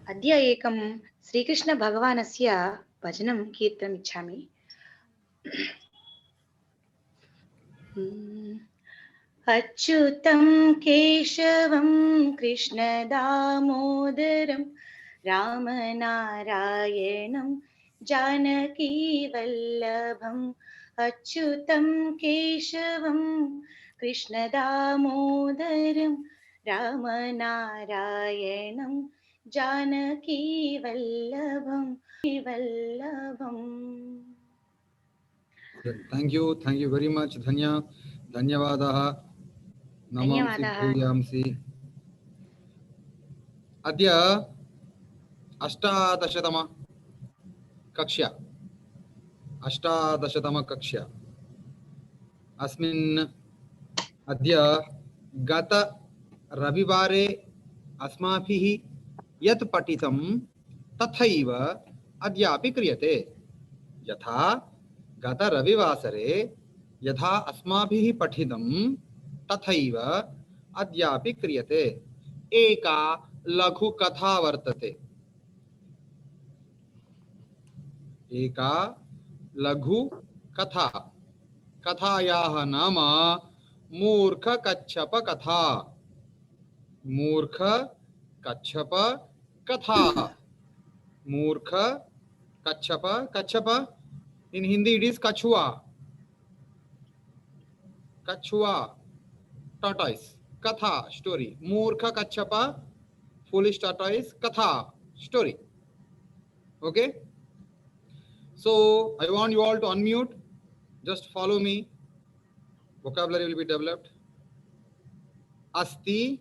अद्य एकं श्रीकृष्णभगवानस्य भजनं कीर्तयिष्यामि। अच्युतं केशवं कृष्णदामोदरं रामनारायणं जानकीवल्लभम्। अच्युतं केशवं कृष्णदामोदरं रामनारायणं जानकीवल्लभम् वल्लभम्। Thank you very much, Dhanya. Dhanyavadaha. Namamsi Bhuyamsi. Adya Ashtadashatama Kakshya. Ashtadashatama Kakshya. Asmin Adya Gata Ravivare Asmabhihi Yat Patitam Tathaiva Adyapi Kriyate. Yatha Gata Ravivasare Yatha Asmabhihi Patidam Tathaiva Adyapi Kriyate. Eka लघु कथा वर्तते. एका लघु कथा. कथायाः नाम मूर्ख कच्छप कथा. मूर्ख कच्छप कथा. मूर्ख कच्छप. कच्छप in Hindi it is kachua. Kachua, tortoise. Katha, story. Murkha kachapa, foolish tortoise. Katha, story. Okay. So I want you all to unmute. Just follow me. Vocabulary will be developed. Asti.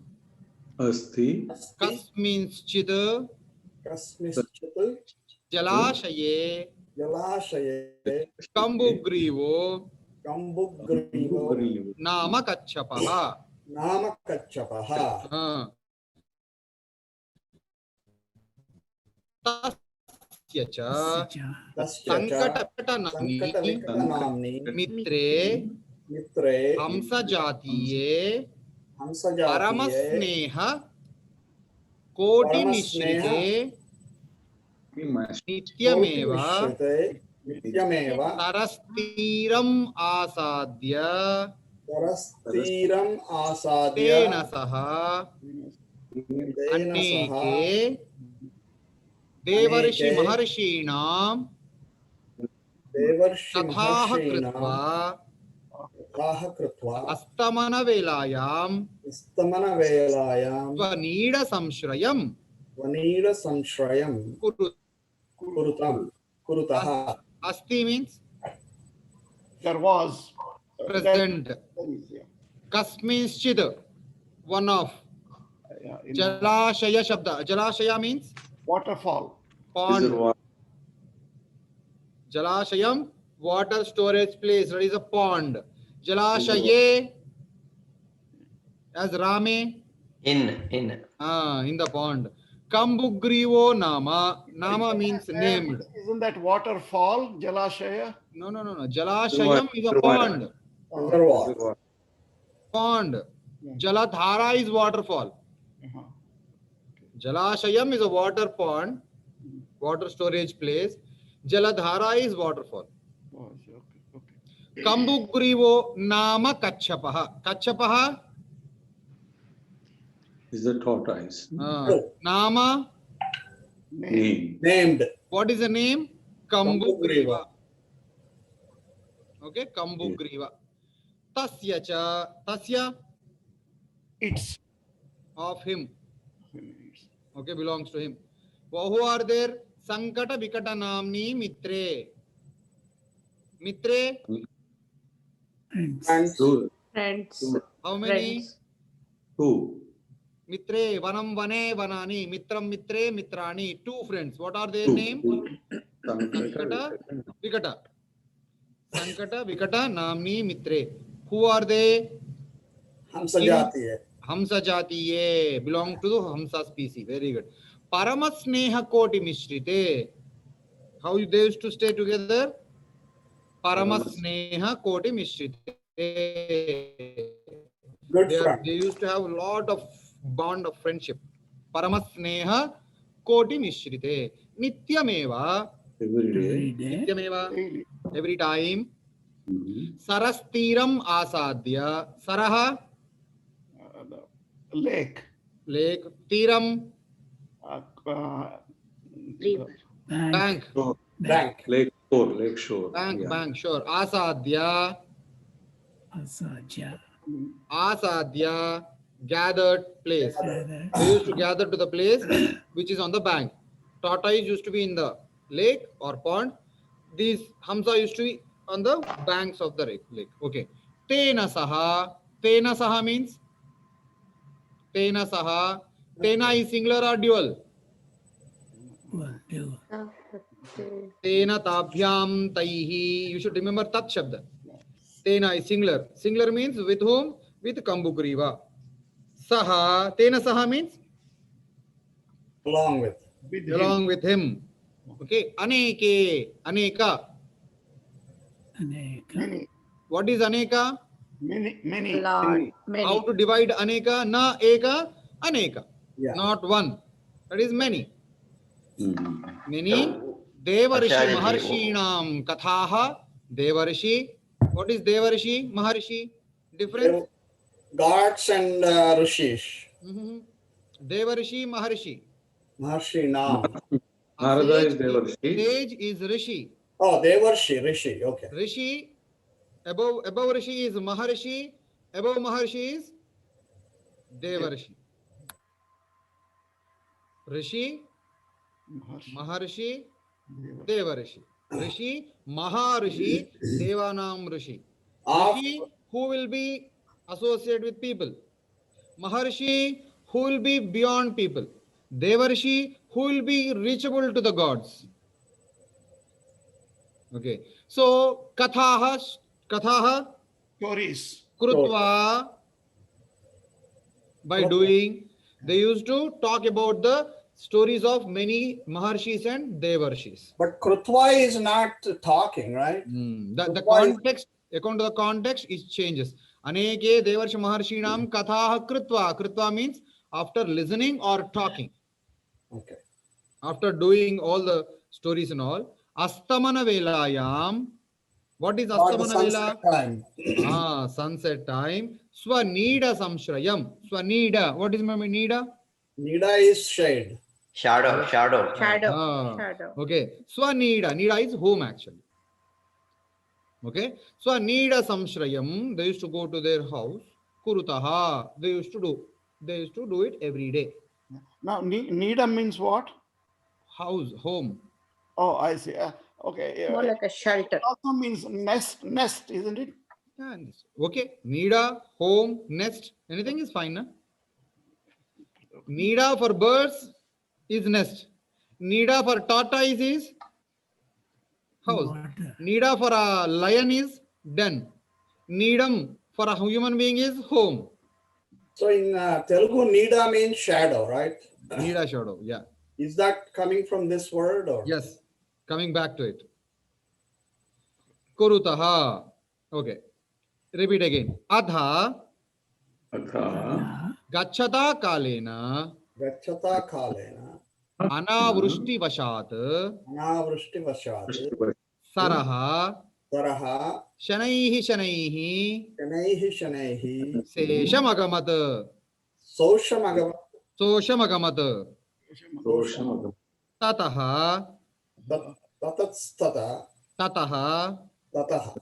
Asti. Kasminschid. Kasminschid. Jalashaye. Jalashaye. Kambugrivo. Kambugrivo. Nama kachapaha. Nama kachapaha. Tasya Sankatanamni Mitre Hamsa Jatiye Paramasneha Koti Nishrite Nityameva Tarastiram Asadya Tena Saha Anneke देवर्षि महर्षीणां तथाह कृत्वा अस्तमन वेलायां स्वनीड संश्रयं कुरुतः. अस्ति means there was present. Kasminschid one of. Jalashaya shabda. Jalashaya means waterfall. Pond. Jalashayam, water storage place. That is a pond. Jalashaye, as Rame. In the pond. Kambugrivo nama. Nama means named. Isn't that waterfall? Jalashaya? No. Jalashayam is a pond. Pond. Jaladhara is waterfall. Jalashayam is a water pond, water storage place. Jaladhara is waterfall. Okay. Kambugrivo nama kachapaha. Kachapaha is the tortoise. Nama named. What is the name? Kambugriva. Okay, Kambugriva. Tasya cha. Tasya, it's of him. Okay, belongs to him. Who are there? Sankata Vikata Namni Mitre. Mitre? Friends. How many? Two. Mitre, Vanam Vane Vanani, Mitram Mitre Mitrani. Two friends. What are their names? Sankata Vikata. Sankata Vikata Namni Mitre. Who are they? Hamsa Jatiye. Hamsa Jatiye. Belong to the Hamsa species. Very good. Paramasneha Koti Mishrite. How they used to stay together? Paramasneha Koti Mishrite. Good friend. They used to have a lot of bond of friendship. Paramasneha कोटि मिश्रिते नित्यमेवा Every day. Every day. नित्यमेवा Daily. every time Mhm. सरस्तीरम आसाद्य सरह The lake. Lake तीरम Uh, River. Bank. Bank Shore. Bank. Lake shore. Bank Yeah. Bank shore आसाद्य Asaja. asadya gathered place. Gather. They used to gather to the place which is on the bank. Tortoise used to be in the lake or pond. These hamsa used to be on the banks of the lake. Okay. Tena saha means tena saha. Tena is singular or dual? Well, do. Tena tabhyam taihi. You should remember tat shabda. Tena is singular. Singular means with whom? With Kambugriva. Saha. Tena saha means Along with. with him. along with him. Okay. Aneke. Aneka. Aneka. Many, What is aneka? many. Lord. How Many. to divide aneka? Na eka. Aneka. Yeah. Not one. That is many. Mhm. Many. Devarshi Acharya ji, Maharshinam Kathaha. Devarshi. What is Devarshi? Maharshi? Difference? Gods and Rishis. Mhm. Devarshi Maharshi. Maharshi Nam. Narada is Sage Devarshi. Sage is Rishi. Oh, Devarshi, Rishi. Okay. Rishi. Above Rishi is Maharshi. Above Maharshi is Devarshi. Rishi, Maharshi, Devarshi. Rishi, Maharishi, Devanam Rishi. Rishi, who will be associated with people. Maharshi, who will be beyond people. Devarshi, who will be reachable to the gods. Okay. So, Kathaha Stories. Krutva, by doing, they used to talk about the stories of many Maharshis and Devarshis. But Krutva is not talking, right? The context, according to the context, it changes. Aneke Devarsha Maharshinam Kathaha Krutva. Krutva means after listening or talking. Okay. After doing all the stories and all. Astamana Velayam. What is Or the Astamana Vela? sunset time. Sunset time. Swanida Samshrayam. Swanida. What is my Nida? Nida is shade. Shadow. Shadow. Ah, Shadow. okay. Swanida. Nida is home actually. Okay. Swanida Samshrayam. They used to go to their house. Kurutaha. They used to do it every day. Now, Nida means what? House, home. Oh, I see. Okay. More like a shelter. It also means nest, isn't it? Yeah, okay. Nida, home, nest. Anything is fine. Na? Nida for birds is nest. Nida for tortoise is house. Water. Nida for a lion is den. Needam for a human being is home. So in Telugu, Nida means shadow, right? Nida shadow. Yeah. Is that coming from this word or? Yes. Coming back to it. Kurutaha. Okay. Repeat again. Adha Atha. gachata kalena Gachata kalena. anavrushti vashat Anavrushti vashat. saraha Taraha. shanaihi shanaihi Shanaihi shanaihi. seshamagamat Soshamagava. soshamagamat Dosham. tataha Tatatstata. tataha Tataha.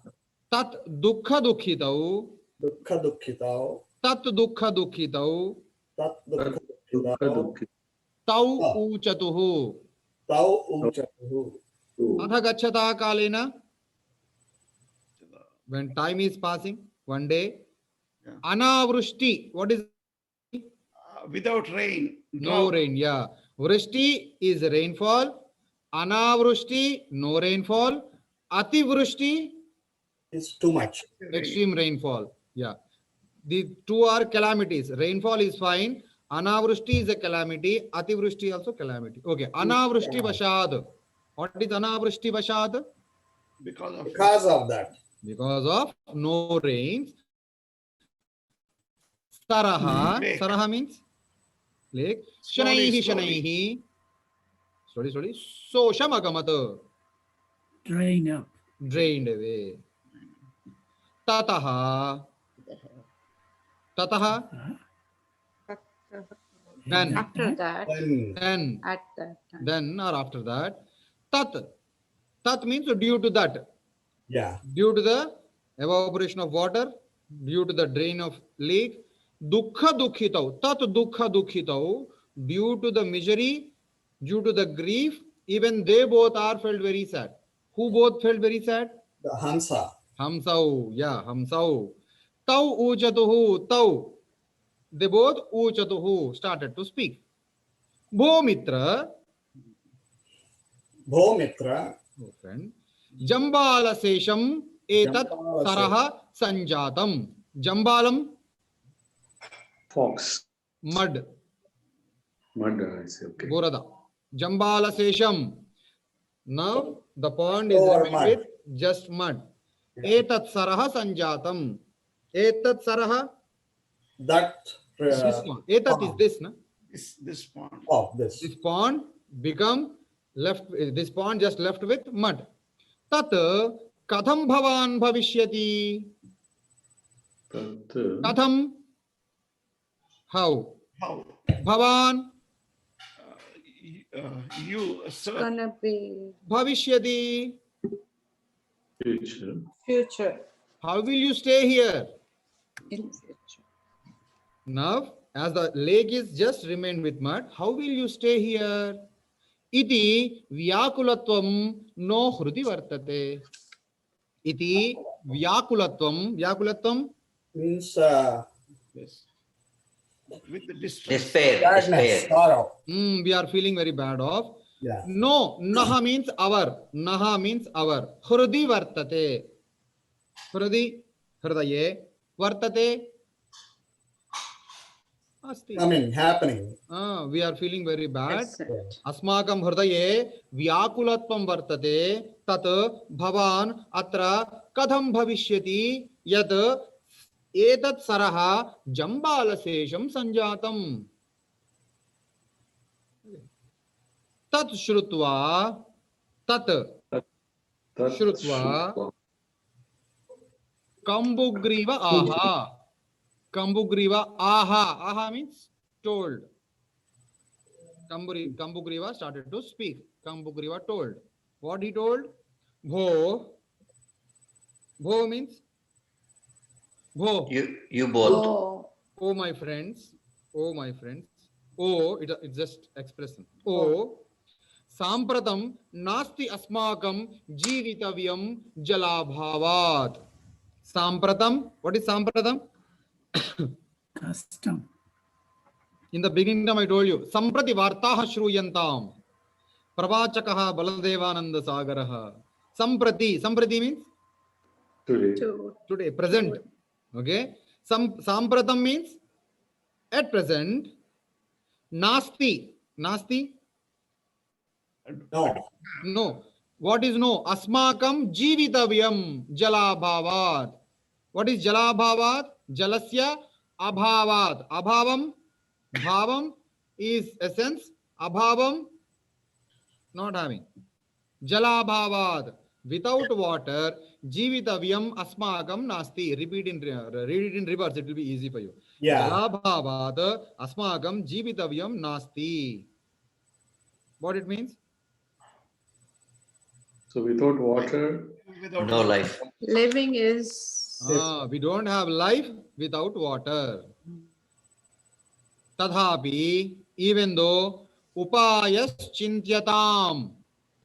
tat dukha dukhitau Dukha dukhitao. tat dukha dukhitau Tat dukha Dukha dukhitao. dukhi. tau Ah. uchatuhu Tau uchatuhu. adha gachata kalena. When time is passing, one day, Yeah. anavrushti. What is Without rain. no drought. rain? Yeah, vrishti is rainfall. Anavrushti, no rainfall. Ativrushti, It's too much. extreme rainfall. Yeah, the two are calamities. Rainfall is fine. Anavrushti is a calamity. Ativrushti also calamity. Okay, anavrushti vashad. What is anavrushti vashad? Because of Because of that. Because of no rains. Saraha. Lake. Saraha means lake. Slowly, Shanaihi slowly. shanaihi. Slowly. Sosham agamat. Drain up. Drained away. Tataha. Tataha. Then. After that, Then. at that time. Then or after that. Tat. Tat means due to that. Yeah. Due to the evaporation of water, due to the drain of leak. Dukha dukhitau. Tat dukha dukhitau. Due to the misery, due to the grief, even they both are felt very sad. Who both felt very sad? The Hansa. Hamsau. Yeah, Hamsau. Tau ujatuhu. Tau. They both ujatuhu started to speak. Bhomitra. Bhomitra. Oh, friend. Jambala sesham etat Jambala saraha sanjatam. Jambalam, Fox. mud, Mud, I say, okay. Borada. Jambala sesham. Now the pond is Or remained mud. with just mud. Etat saraha sanjatam. Etat saraha. That. This one. Etat is this, na? This pond. Oh, this. This pond become left. This pond just left with mud. Tat katham bhavan bhavishyati. Tat, Katham. How? How? Bhavan You, sir, Gonna be bhavishyati. future. future. How will you stay here? In future. Now, as the lake is just remained with mud, how will you stay here? Iti vyakulatvam no hrudi vartate. Iti vyakulatvam. Vyakulatvam. Means yes. With the distress. Despair. sadness, Despair. sorrow. We are feeling very bad of. Yeah. No. Naha means our. Naha means our. Hrudi vartate. Hrudi. Hridaye. Vartate. Asti. I mean, happening. We are feeling very bad. That's it. अस्माकं हृदये व्याकुलत्वं वर्तते तत् भवान् अत्र कथं भविष्यति यत् एतत् सरः जम्बालशेषं सञ्जातम् तत् श्रुत्वा तत् Tat, Shrutva. Kambugriva aha. Kambugriva aha. Aha means told. Kambugriva started to speak. Kambugriva told. What he told? Bho. Bho means? Bho. You both. Oh, Oh my friends. Oh my friends. Oh, it's just expression. Oh. Sampratam nasti asmakam jeevitavyam jalabhavat. Sampratam. What is Sampratam? Custom. In the beginning I told you. Samprati vartaha shruyantam. Pravachakaha Baladevananda Sagaraha. Samprati. Samprati means? today. Today. Present. Okay. Sampratam means? At present. Nasti. Nasti? No. No. What is no? Asmakam jeevitavyam jalabhavat. What is jalabhavat? Jalasya abhavat. Abhavam. Bhavam is essence. Abhavam not having. Jalabhavat. Without water. Jeevitavyam asmakam nasti. Read it in reverse. It will be easy for you. Yeah. Jalabhavat asmakam jeevitavyam nasti. What it means? So without water, Without No life. living is We don't have life without water. Tadhapi, even though upayas chintyatam.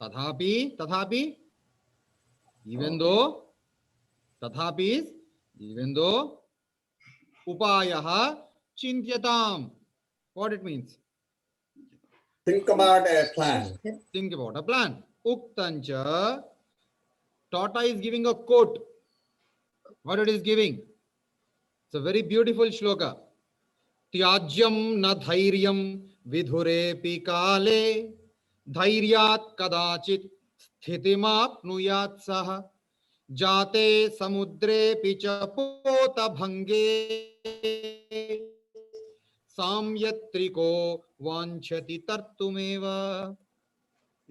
Tadhapi, even though, tadhapi is, even though, upayaha chintyatam. What it means? Think about a plan. Think about a plan. Uktancha, Tata is giving a quote. What it is giving? It's a very beautiful shloka. Tyajyam na dhairyam vidhure pikale dhairyat kadachit sthitimaapnuyat saha jate samudre picha pota bhange samyatriko vanchati tartumeva.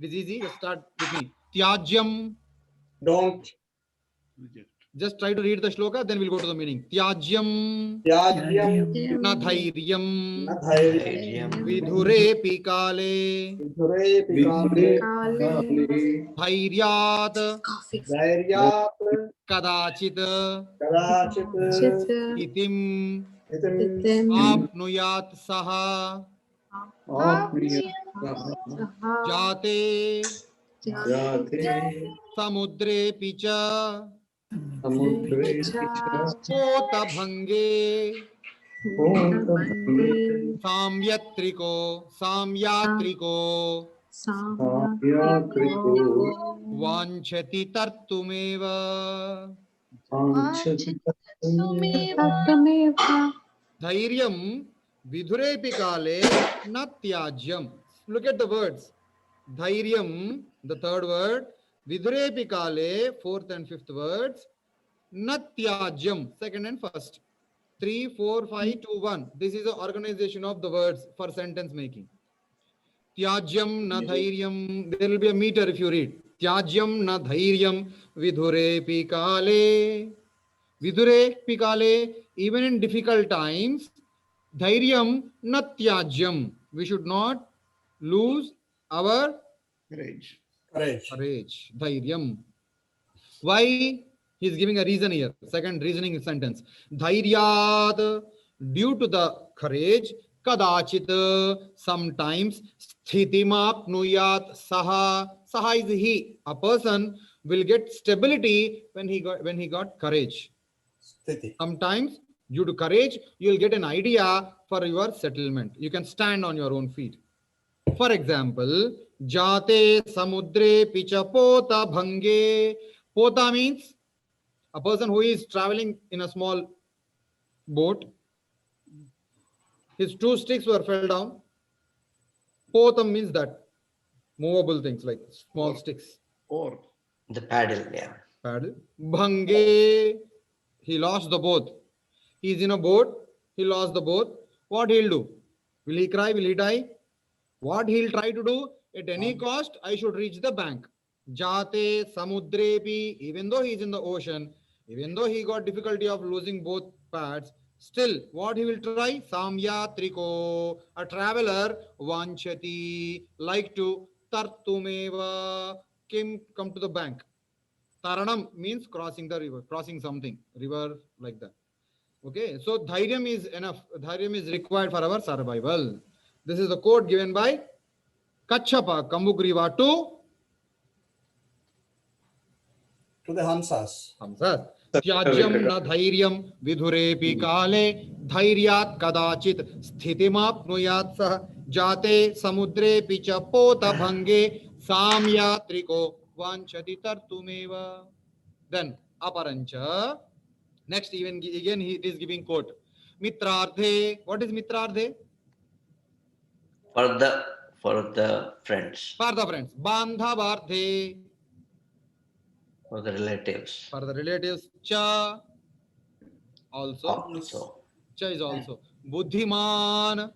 It is easy. Just start with me. Tyajyam. Don't. Reject. Just try to read the shloka, then we'll go to the meaning. Tyajyam. Tyagyam. Na dhairyam. Na dhairyam. Vidhure pikale. Vidhure pikale. Dhairyat. Dhairyat. Kadachit. Kadachit. Itim. Itim. Apnuyat saha. Jate. Samudre picha. Pota bhange. Samyatriko. Vanchati tartumeva. Dhairyam vidhure pikale na tyajyam. Look at the words. Dhairyam, the third word. Vidhure pikale, fourth and fifth words. Na tyajyam, second and first. 3, 4, 5, 2, 1. This is the organization of the words for sentence making. Tyajyam na dhairyam. There will be a meter if you read. Tyajyam na dhairyam vidhure pikale. Vidhure pikale. Even in difficult times, dhairyam na tyajyam. We should not lose our Courage. courage. Dhairyam. Why? He is giving a reason here. Second reasoning sentence. Dhairyat. Due to the courage. Kadachit. Sometimes. Sthitimapnuyat saha. Saha is he. A person will get stability when he got courage. Sometimes, due to courage, you will get an idea for your settlement. You can stand on your own feet. For example, Jate samudre picha pota bhange. Pota means a person who is traveling in a small boat. His 2 sticks were fell down. Potam means that movable things like small sticks. Or The paddle, yeah. Paddle. Bhange. He lost the boat. He is in a boat. He lost the boat. What he'll do? Will he cry? Will he die? What he'll try to do? At any cost, I should reach the bank. Jate samudrepi. Even though he is in the ocean, even though he got difficulty of losing both pads, still what he will try? Samyatriko. A traveler. Vanchati. Like to. Tartumeva. Come to the bank. Taranam means crossing the river, crossing something, river like that. Okay, so dhairyam is enough. Dhairyam is required for our survival. This is the quote given by Kachapa Kambugriva to the Hamsas. Hamsas. Tyajyam na dhairyam vidhurepi kale dhairyat kadachit sthitimapnuyat sah jate samudre picha pota bhange samyatriko vanchati tartumeva. Then aparancha. Next, even again he is giving quote. Mitrarthe. What is mitrarthe? For the friends, For the friends. Bandhavarthe. for the relatives. For the relatives. Cha. Also. Also, Cha is also. Buddhiman.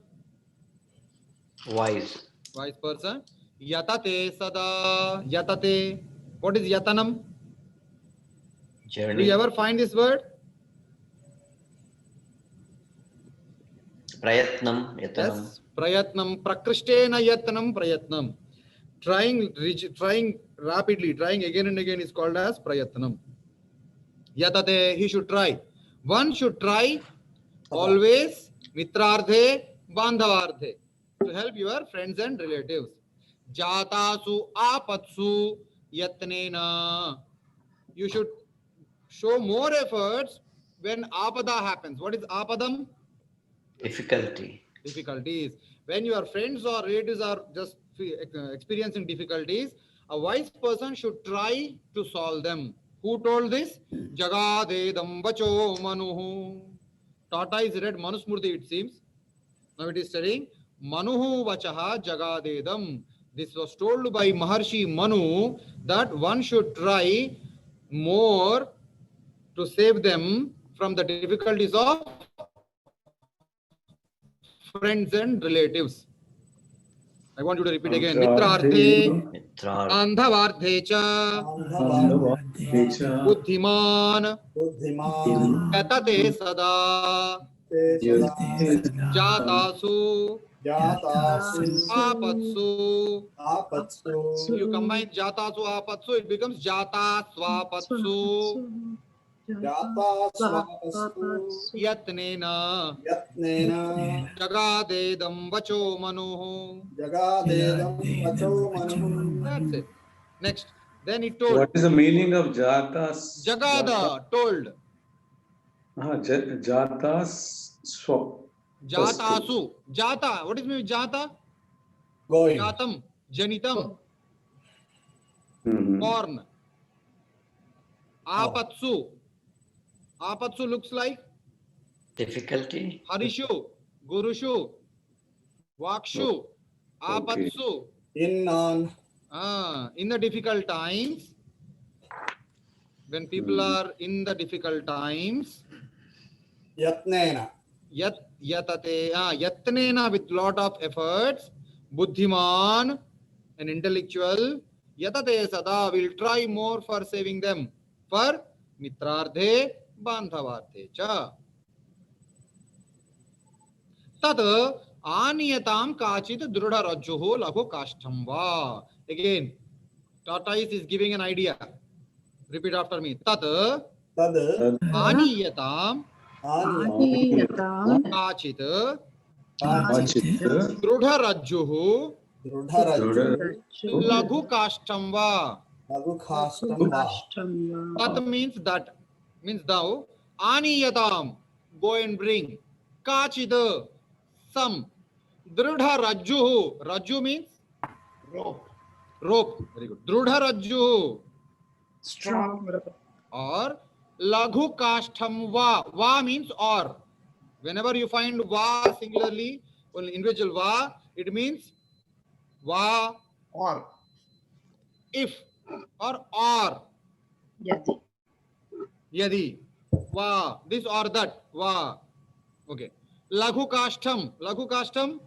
wise. Wise person. Yatate sada. Yatate. What is yatanam? Do Journey. you ever find this word? Prayatnam, yatanam. Yes. Prayatnam. Prakrishtena yatnam prayatnam. Trying rapidly, trying again and again is called as prayatnam. Yatate. He should try. One should try always mitrarthe, bandhavarthe to help your friends and relatives. Jatasu apatsu yatnena. You should show more efforts when apada happens. What is apadam? Difficulty. Difficulties. When your friends or relatives are just experiencing difficulties, a wise person should try to solve them. Who told this? Jagadedam vacho manuhu. Tortoise read Manusmurti, it seems. Now it is studying Manuhu vachaha jagadedam. This was told by Maharshi Manu that one should try more to save them from the difficulties of friends and relatives. I want you to repeat again. Mitrarthe, Mitra. Bandhavardhe cha, Bandhavardhe Buddhiman, Buddhiman Yatate sada, Jatasu, Jatasu Apatsu. Apatsu You combine Jatasu, Apatsu, it becomes Jata Swapatsu. Jata Swapasu Yatnena, Yatnena Jagadedam Vacho Manuhu. Jagadedam Vacho Manu. That's it. Next. Then it told What is the meaning of Jatas? Jagada told Jatas swap. Jatasu. Jata. What is mean Jata? Going. Jatam. Janitam. Mhm. Born. Apatsu. Apatsu looks like Difficulty. Harishu, Gurushu, Vakshu, Okay. Apatsu. In on. In the difficult times, when people are in the difficult times, Yatnena. Yatnena with lot of efforts, Buddhiman, an intellectual, Yatate sada will try more for saving them. For Mitrardhe, Bandhavardhe cha. Tat Aniyatam Kachit Drudha Rajjuho Lagho Kashtam va. Again, tortoise is giving an idea. Repeat after me. Tat Tad Aniyatam Aniyatam Kachit Achit Drudha Rajjuhu Drudharajju Laghu Kashtam va. Laghukhastamba. Tat means that, means thou. Aniyatam, go and bring. Kachit, some. Drudha Rajjuhu, Rajju means Rope. rope. Very good. Drudha Rajjuhu. strong. Or Laghu Kashtam va. Va means or. Whenever you find va singularly, only individual va, it means va Or if or Yadi. yadi. Va. This or that. Va. Okay. Laghu Kashtam. Laghu Kashtam,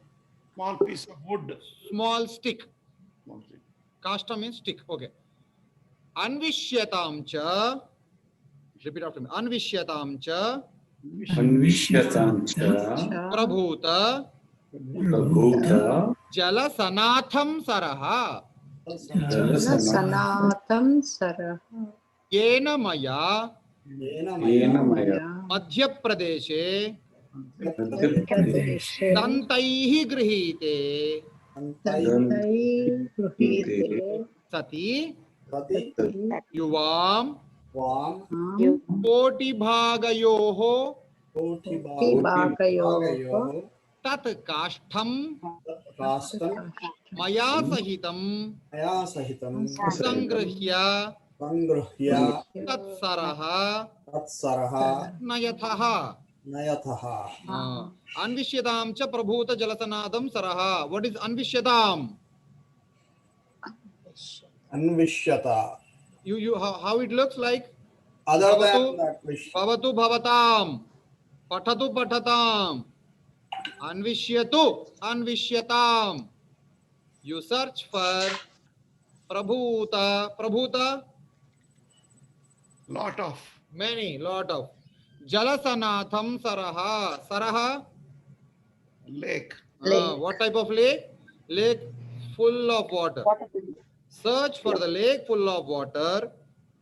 small piece of wood. small stick. Small thing. Kashtam means stick. Okay. Anvishyatam cha. Repeat after me. Anvishyatam cha. Anvishyatam cha Prabhuta. Prabhuta Jala Sanatham Saraha. Sanatam Sarah. Yena Maya. Yena Maya Madhya Pradeshe. Madhya Pradesh Dantaihi Grihite. Tantai Gruhite. Sati. Pati Yuvam. Vam Koti Bhagayoho. Koti Bhagayoho. Tat Kashtam. Kastam Maya Sahitam. Maya Sahitam Sangrahya. Sangruhya Tat Saraha. Tatsaraha Nayathaha. Nayataha. Anvishyatam cha Prabhuta Jalasanadam Saraha. What is Anvishyadam? Anvishyata. How it looks like? Other Bhavatu. than that wish. Bhavatu Bhavatam. Pathatu Pathatam. Anvishyatu Anvishyatam. You search for Prabhuta. Prabhuta, Lot of many, lot of. Jalasanatham Saraha. Saraha, lake. what type of lake? Lake full of water. Search for the lake full of water.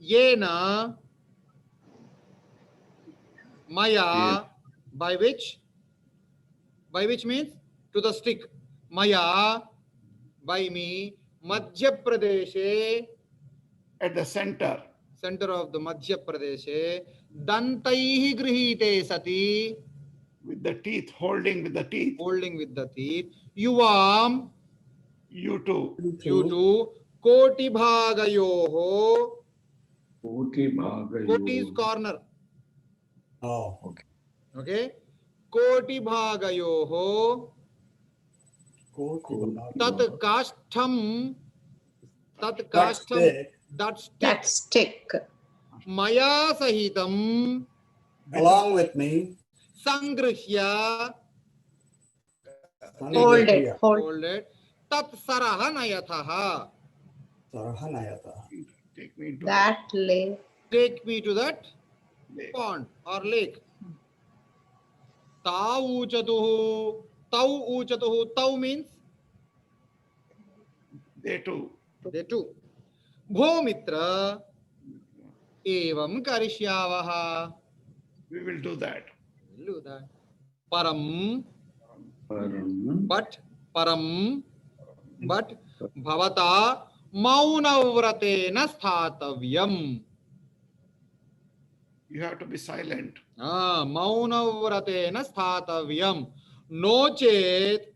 Yena, Maya, by which? By which means to the stick. Maya, by me. Madhya Pradeshe, At the center. center of the Madhya Pradeshe. Dantaihi Grihite Sati, With the teeth, holding with the teeth. holding with the teeth. Yuvam, You too. you two. Koti Bhagayoho. Koti Bhagayoho. Koti is corner. Oh, Okay. Koti Bhagayoho. Koti. Tat Kashtam. Tat That's Kashtam. it. That stick. That stick. Maya Sahitam. Along with me. Sangrihya. Hold it. Hold. Hold it. tat sarahana yathaha. Sarahanayata. Take me to That lake. Take me to that lake. pond or lake. Tau uchatuhu. Tau uchatuhu. Tau means They too. they too. Bho mitra evam karishyavaha. We will do that. We'll do that. Param, Param. but bhavata maunavratena sthathavyam. You have to be silent. Maunavratena sthathavyam. No chet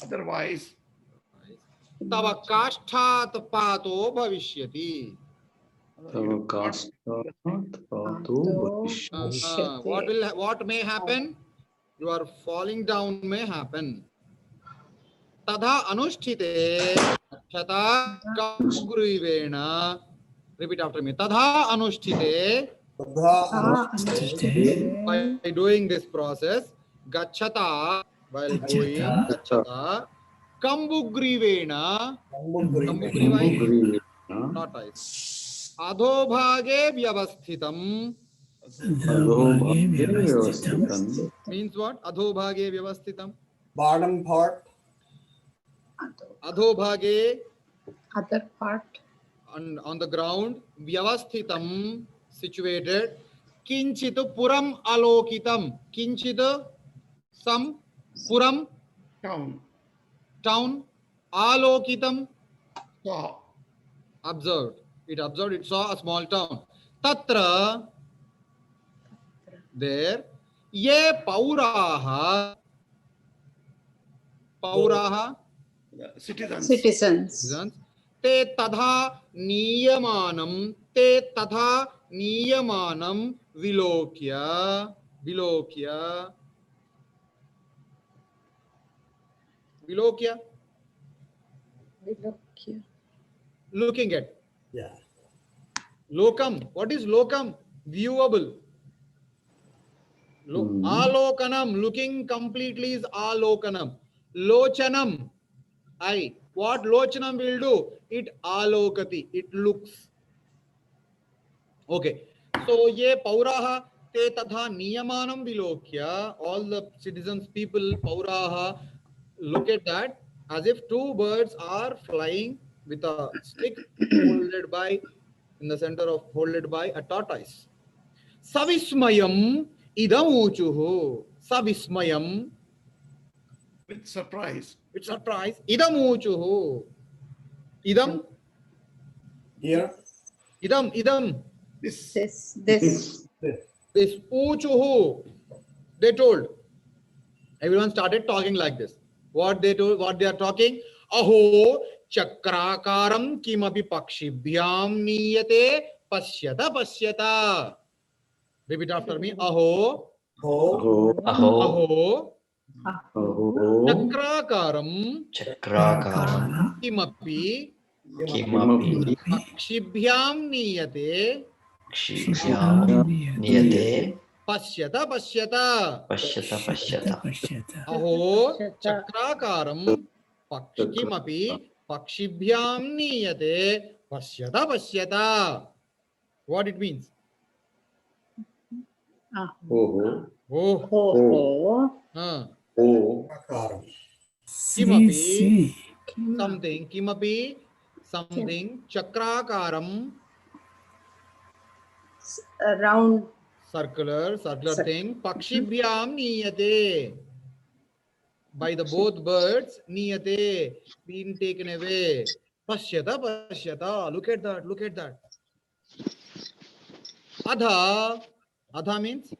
Otherwise, tava kashthat pato bhavishyati. Tava kastat pato bhavishyati. What may happen? Your falling down may happen. Tadha anusthite chata kamgrivena. Repeat after me. Tadha anusthite. By doing this process, gachata, while doing gachata, kambugrivena, kambugriva, not ice. Adhobhage vyavasthitam Adhobhage vyavasthitam. means what? Adhobhage vyavasthitam. Bottom part. Adhobhage, Other part. on the ground, vyavasthitam, situated. Kinchit puram alokitam. Kinchit, some, puram, town, alokitam, saw. observed. It observed, it saw a small town. Tatra, there, ye pauraha, Citizens. Citizens. te tadha niyamanam vilokya looking at. Yeah. Lokam, what is lokam? Viewable. Alokanam, looking completely is alokanam. Lochanam, eye. What lochanam will do? It alokati, it looks. Okay. So ye pauraha te tadha niyamanam vilokya. All the citizens, people, pauraha, look at that as if two birds are flying with a stick holded by, in the center of, holded by a tortoise. Savismayam idam uchuhu. Savismayam, With surprise. with surprise. Idam uchuhu. Idam, Here. idam. This. This uchuhu. They told. Everyone started talking like this. What they told, what they are talking? Aho chakrakaram kimapi pakshibhyam niyate pashyata. Repeat after me. Aho chakrakaram kimapi pakshibhyam niyate pashyata. Aho chakrakaram kimapi pakshibhyam niyate pashyata. What it means? Oh. Kimapi, something, chakrakaram, Round. circular thing, pakshibhyam niyate, by the both birds, niyate, being taken away. Pashyata, look at that. Adha means?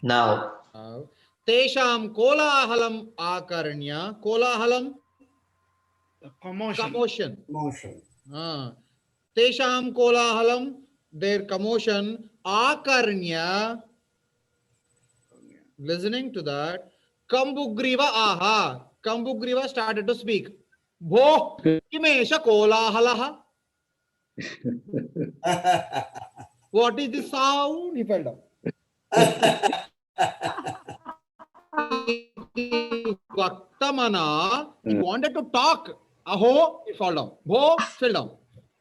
Now. Tesham kolahalam akarnya. Kolahalam? Commotion. Tesham kolahalam, their commotion. Akarnya, listening to that. Kambugriva aha. Kambugriva started to speak. Bho kimesha kolahalaha. What is the sound? He fell down. Vaktamana, he wanted to talk. Aho, he fell down. Bho, fell down.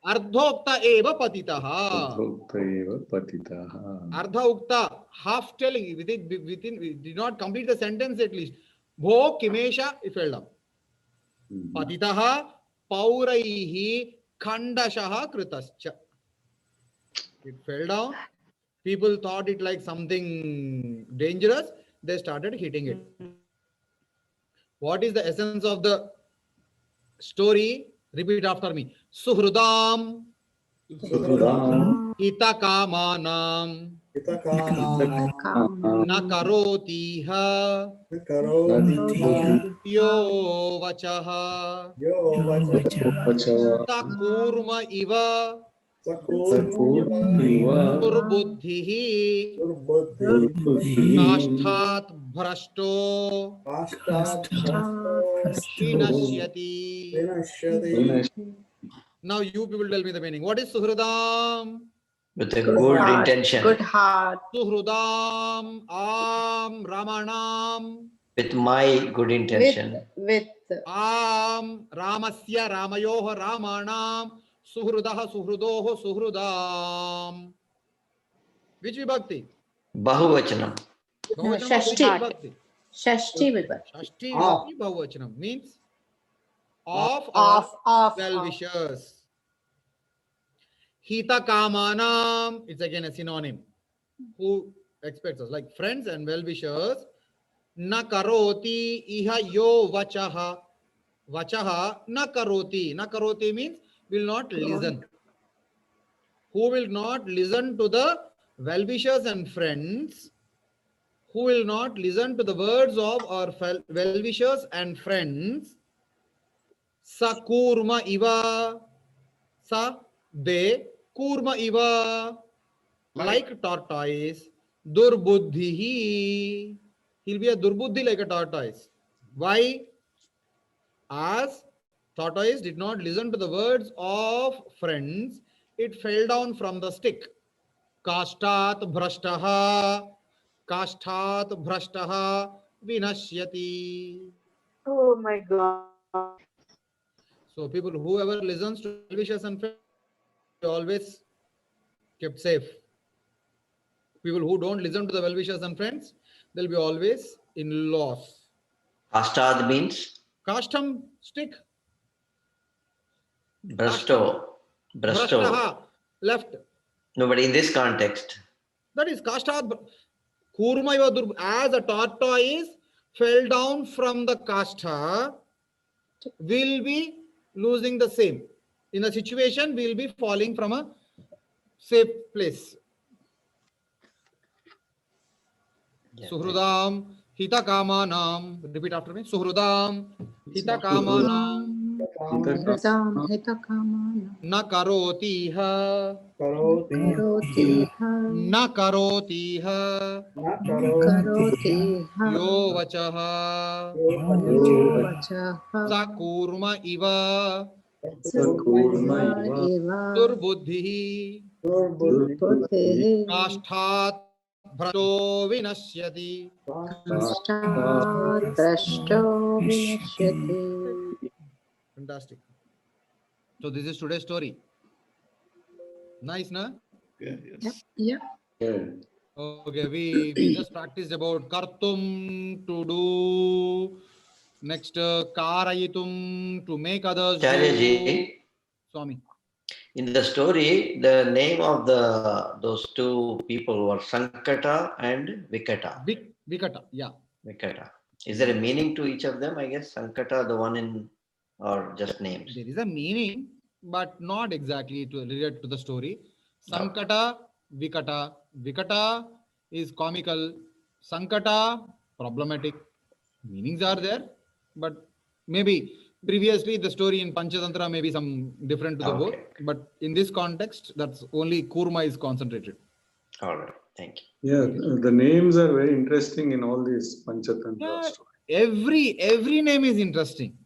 Ardhokta eva patitaha. Adhokta eva patitaha. Ardha ukta, half telling, within, did not complete the sentence at least. Bho, Kimesha, he fell down. Patitaha, pauraihi, khandashaha, kritascha. It fell down. People thought it like something dangerous. They started hitting it. What is the essence of the story? Repeat after me. Suhrudam, Suhrudam, hitakamanam, Hitakama, nakarotiha, Karoti, yo vachaha, Yo Vacha, takurma iva Sakur, durbuddhihi Durbuddhi, kashtat bhrashto Pashtat, vinashyati. Vinashyati, Now you people tell me the meaning. What is Suhrudam? With a Good good heart, intention. good heart. Suhrudam Ramanam With my good intention. With Ramasya Ramayoha Ramanam Suhrudaha Suhrudoho Suhrudam. Which vibhakti? Bahuvachanam. Bahuvachanam, Shashti. vibhakti? Shashti vibhakti. Shashti vibhakti Bahuvachanam means of Of well-wishers. Hita Kamanam, it's again a synonym. Who expects us? Like friends and well-wishers. Na karoti iha yo vachaha. Vachaha na karoti. Na karoti means will not listen. Who will not listen to the well-wishers and friends? Who will not listen to the words of our well-wishers and friends? Sa kurma iva. Sa de kurma iva. Like tortoise. Durbuddhihi. He'll be a durbuddhi like a tortoise. Why? As tortoise did not listen to the words of friends, it fell down from the stick. Kashtat bhrashtaha. Kashtat bhrashtaha vinashyati. Oh my God. So people, whoever listens to well-wishers and friends, always kept safe. People who don't listen to the well-wishers and friends, they'll be always in loss. Kastad means Kashtam, stick. Brasto. Brasto. Bhrashtaha, left. No, but in this context. That is Kashtat. Kurma iva dur, as a tortoise fell down from the kastha, will be losing the same. In a situation, we will be falling from a safe place. Yeah, Suhrudam hitakamanam. Repeat after me. Suhrudam hitakamanam Suhrudam hitakamana. na karotiha. Karotiha. Na karotiha. Karotiha. Yo vachaha. Yo vachaha. Sakurma iva. Sakurma eva. Durbuddhihi. Durbuddhihi. Kashtat bhrashto vinashyati. Kashtat drashto vinashyati. Fantastic. So this is today's story. Nice, na? Yeah, yes. Yeah. Okay, we just practiced about kartum, to do. Next, karayitum, to make others do. Acharyaji, Swami. in the story, the name of those two people were Sankata and Vikata. Vikata, yeah. Vikata. Is there a meaning to each of them? I guess Sankata, the one in, or just names? There is a meaning, but not exactly to relate to the story. Sankata, Vikata. Vikata is comical. Sankata, problematic. Meanings are there, but maybe previously the story in Panchatantra may be some different to the both. But in this context, that's only Kurma is concentrated. All right. Thank you. Yeah, the names are very interesting in all these Panchatantra Yeah, stories. every name is interesting.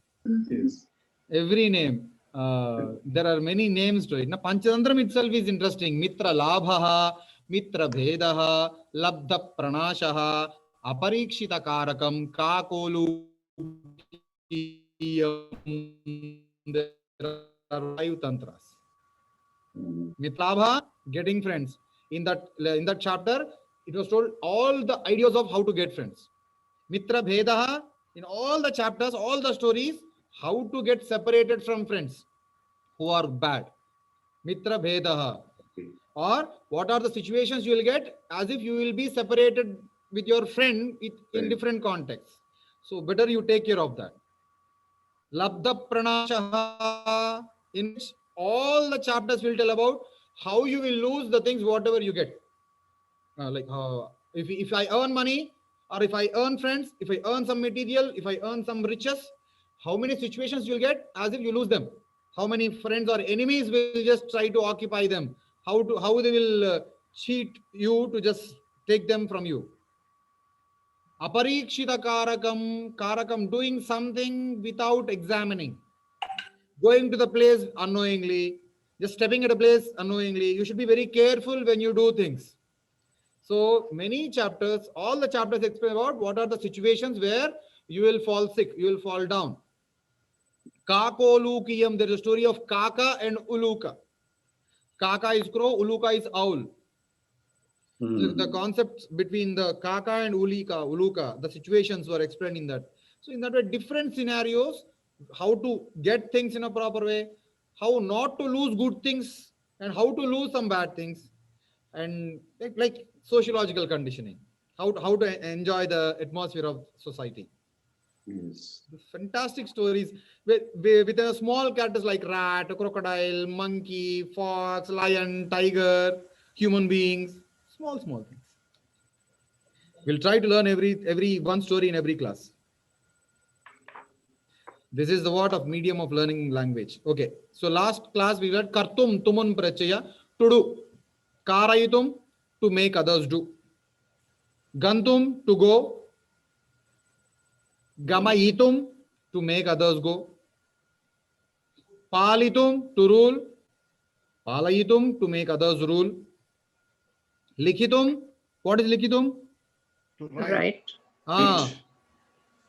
Yes. Every name. There are many names to it. Now, Panchantram itself is interesting. Mitra Labhaha, Mitra Bhedaha, Labdha Pranashaha, Aparikshita Karakam, Kakolu, there are 5 tantras. Mitlabha, getting friends. In that chapter, it was told all the ideas of how to get friends. Mitra Bhedaha, in all the chapters, all the stories, how to get separated from friends who are bad. Mitra Bhedaha. Or what are the situations you will get as if you will be separated with your friend in different contexts. So better you take care of that. Labdha Pranashaha, in which all the chapters will tell about how you will lose the things whatever you get. If I earn money, or if I earn friends, if I earn some material, if I earn some riches, how many situations you'll get as if you lose them? How many friends or enemies will just try to occupy them? How they will cheat you to just take them from you? Aparikshita karakam, doing something without examining. Going to the place unknowingly, just stepping at a place unknowingly. You should be very careful when you do things. So many chapters, all the chapters explain about what are the situations where you will fall sick, you will fall down. Kakolukiyam, there is a story of Kaka and Uluka. Kaka is crow, Uluka is owl. The concepts between the Kaka and Uluka, the situations were explained in that. So in that way, different scenarios, how to get things in a proper way, how not to lose good things, and how to lose some bad things, and like sociological conditioning, how to enjoy the atmosphere of society. Yes. Fantastic stories with a small characters like rat, crocodile, monkey, fox, lion, tiger, human beings, small things. We'll try to learn every one story in every class. This is the word of medium of learning language. Okay, so last class we read kartum tumun prachaya, to do, karayitum, to make others do, gantum, to go, gamayitum, to make others go, palitum, to rule, palayitum, to make others rule, likhitum, what is likhitum? To write. Right.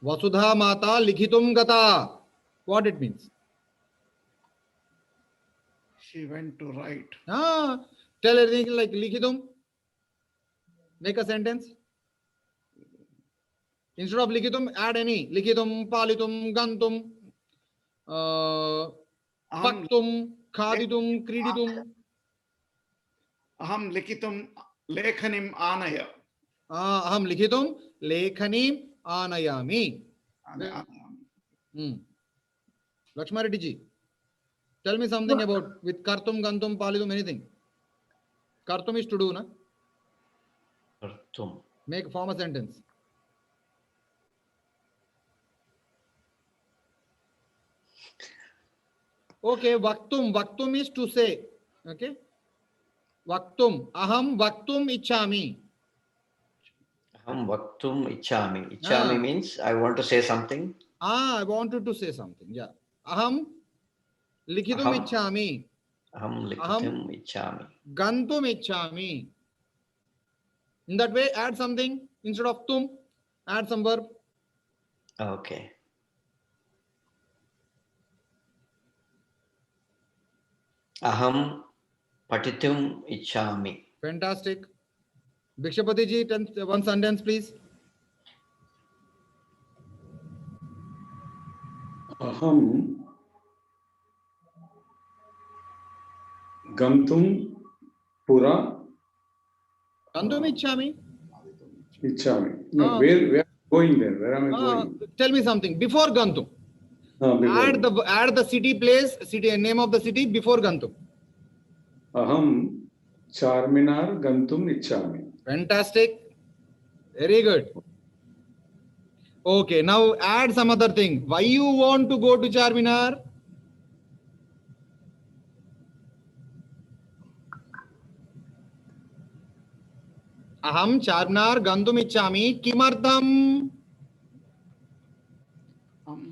Vasudha mata likhitum gata, what it means? She went to write. Tell anything like likhitum, make a sentence. Instead of likhitum, add any. Likhitum, palitum, gantum, paktum, khaditum, kriditum. Aham likitum lekhanim anaya. Aham likhitum lekhanim anayami. Lakshma Reddy ji, tell me something about with kartum, gantum, palitum, anything. Kartum is to do, na? Kartum. Make form a sentence. Okay, vaktum. Vaktum is to say. Okay. Vaktum. Aham vaktum ichhami. Aham vaktum ichhami. Ichhami means I want to say something. I wanted to say something. Yeah. Aham likhitum ichhami. Aham likhitum ichhami. Gantum ichhami. In that way, add something instead of tum. Add some verb. Okay. Aham patitum ichhami. Fantastic. Bhikshapati ji, one sentence, please. Aham gantum pura Gantum ichhami. ichhami. No, where going there? Where am I going? Tell me something. Before Gantum. Before. Add the city name of the city before Gantum. Aham Charminar gantum ichhami. Fantastic. Very good. Okay, now add some other thing. Why you want to go to Charminar? Aham Charminar gantum ichhami kimartham.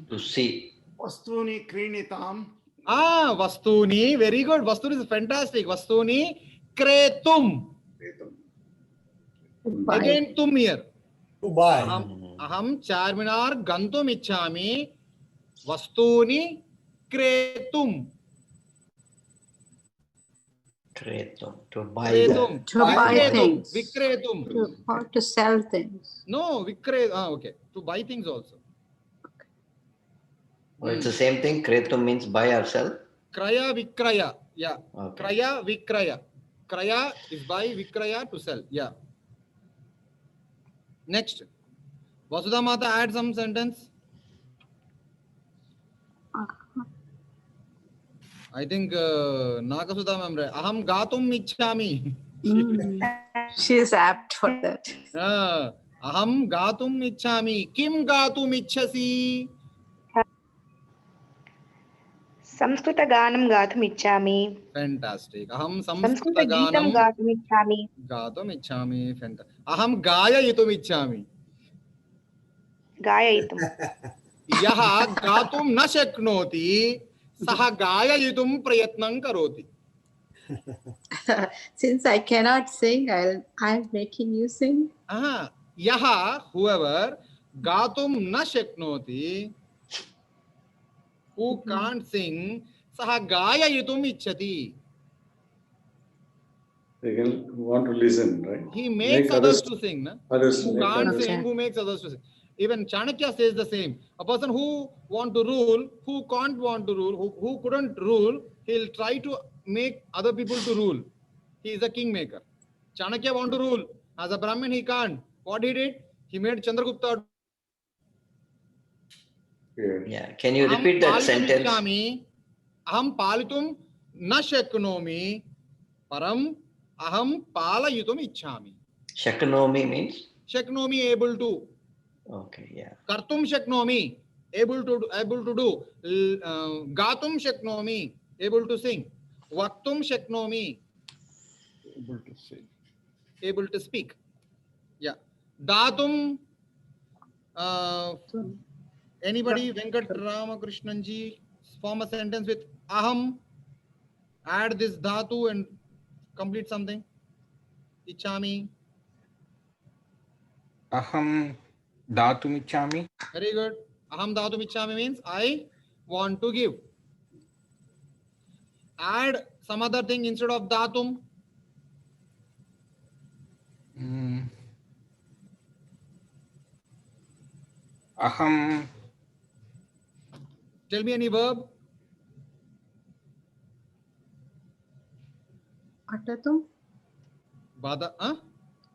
To see. Vastuni krinitam. Vastuni. Very good. Vastuni is fantastic. Vastuni kretum. Again tum here. To buy. Aham Charminar gantum ichhami vastuni kretum. Kretum, to buy. Kretum. To buy Vikretum. things. Vikretum. Or to sell things. No, vikre. Okay. To buy things also. Oh, it's the same thing. Kretum means buy or sell. Kraya vikraya. Yeah. Okay. Kraya vikraya. Kraya is buy, vikraya to sell. Yeah. Next. Vasudha Mata add some sentence. I think Nagasudha ma'am. Aham gatum ichhami. She is apt for that. Aham gatum ichhami. Kim gatum ichhasi? संस्कृतगानं गातुम् इच्छामि. Fantastic. Aham संस्कृतगीतं samskritaganam गातुम् इच्छामि. gatum ichhami. Fantastic. Aham gayayitum ichhami. गाययितुम्. यः गातुं न शक्नोति सः गाययितुं प्रयत्नं करोति. Since I cannot sing, I'm making you sing. यः whoever गातुं न शक्नोति, who can't sing, सः गाययितुम् इच्छति. They can want to listen, right? He makes Make others to sing. Na? Others Who make can't others. sing, who makes others to sing. Even Chanakya says the same. A person who want to rule, who can't want to rule, who couldn't rule, he'll try to make other people to rule. He is a kingmaker. Chanakya want to rule. As a Brahmin, he can't. What he did? He made Chandragupta. Yeah. Can you repeat that sentence? Aham palitum na shaknomi param aham palayitum ichhami. Shaknomi means? Shaknomi, able to. Okay, yeah. Kartum shaknomi, able to do. Gatum shaknomi, able to sing. Vaktum shaknomi, Able to say. able to speak. Yeah. Datum, anybody, Venkat Ramakrishnan ji, form a sentence with aham, add this dhatu and complete something. Ichhami. Aham datum ichhami. Very good. Aham dhatum ichhami means I want to give. Add some other thing instead of dhatum. Aham. Tell me any verb. Patatum? Bada,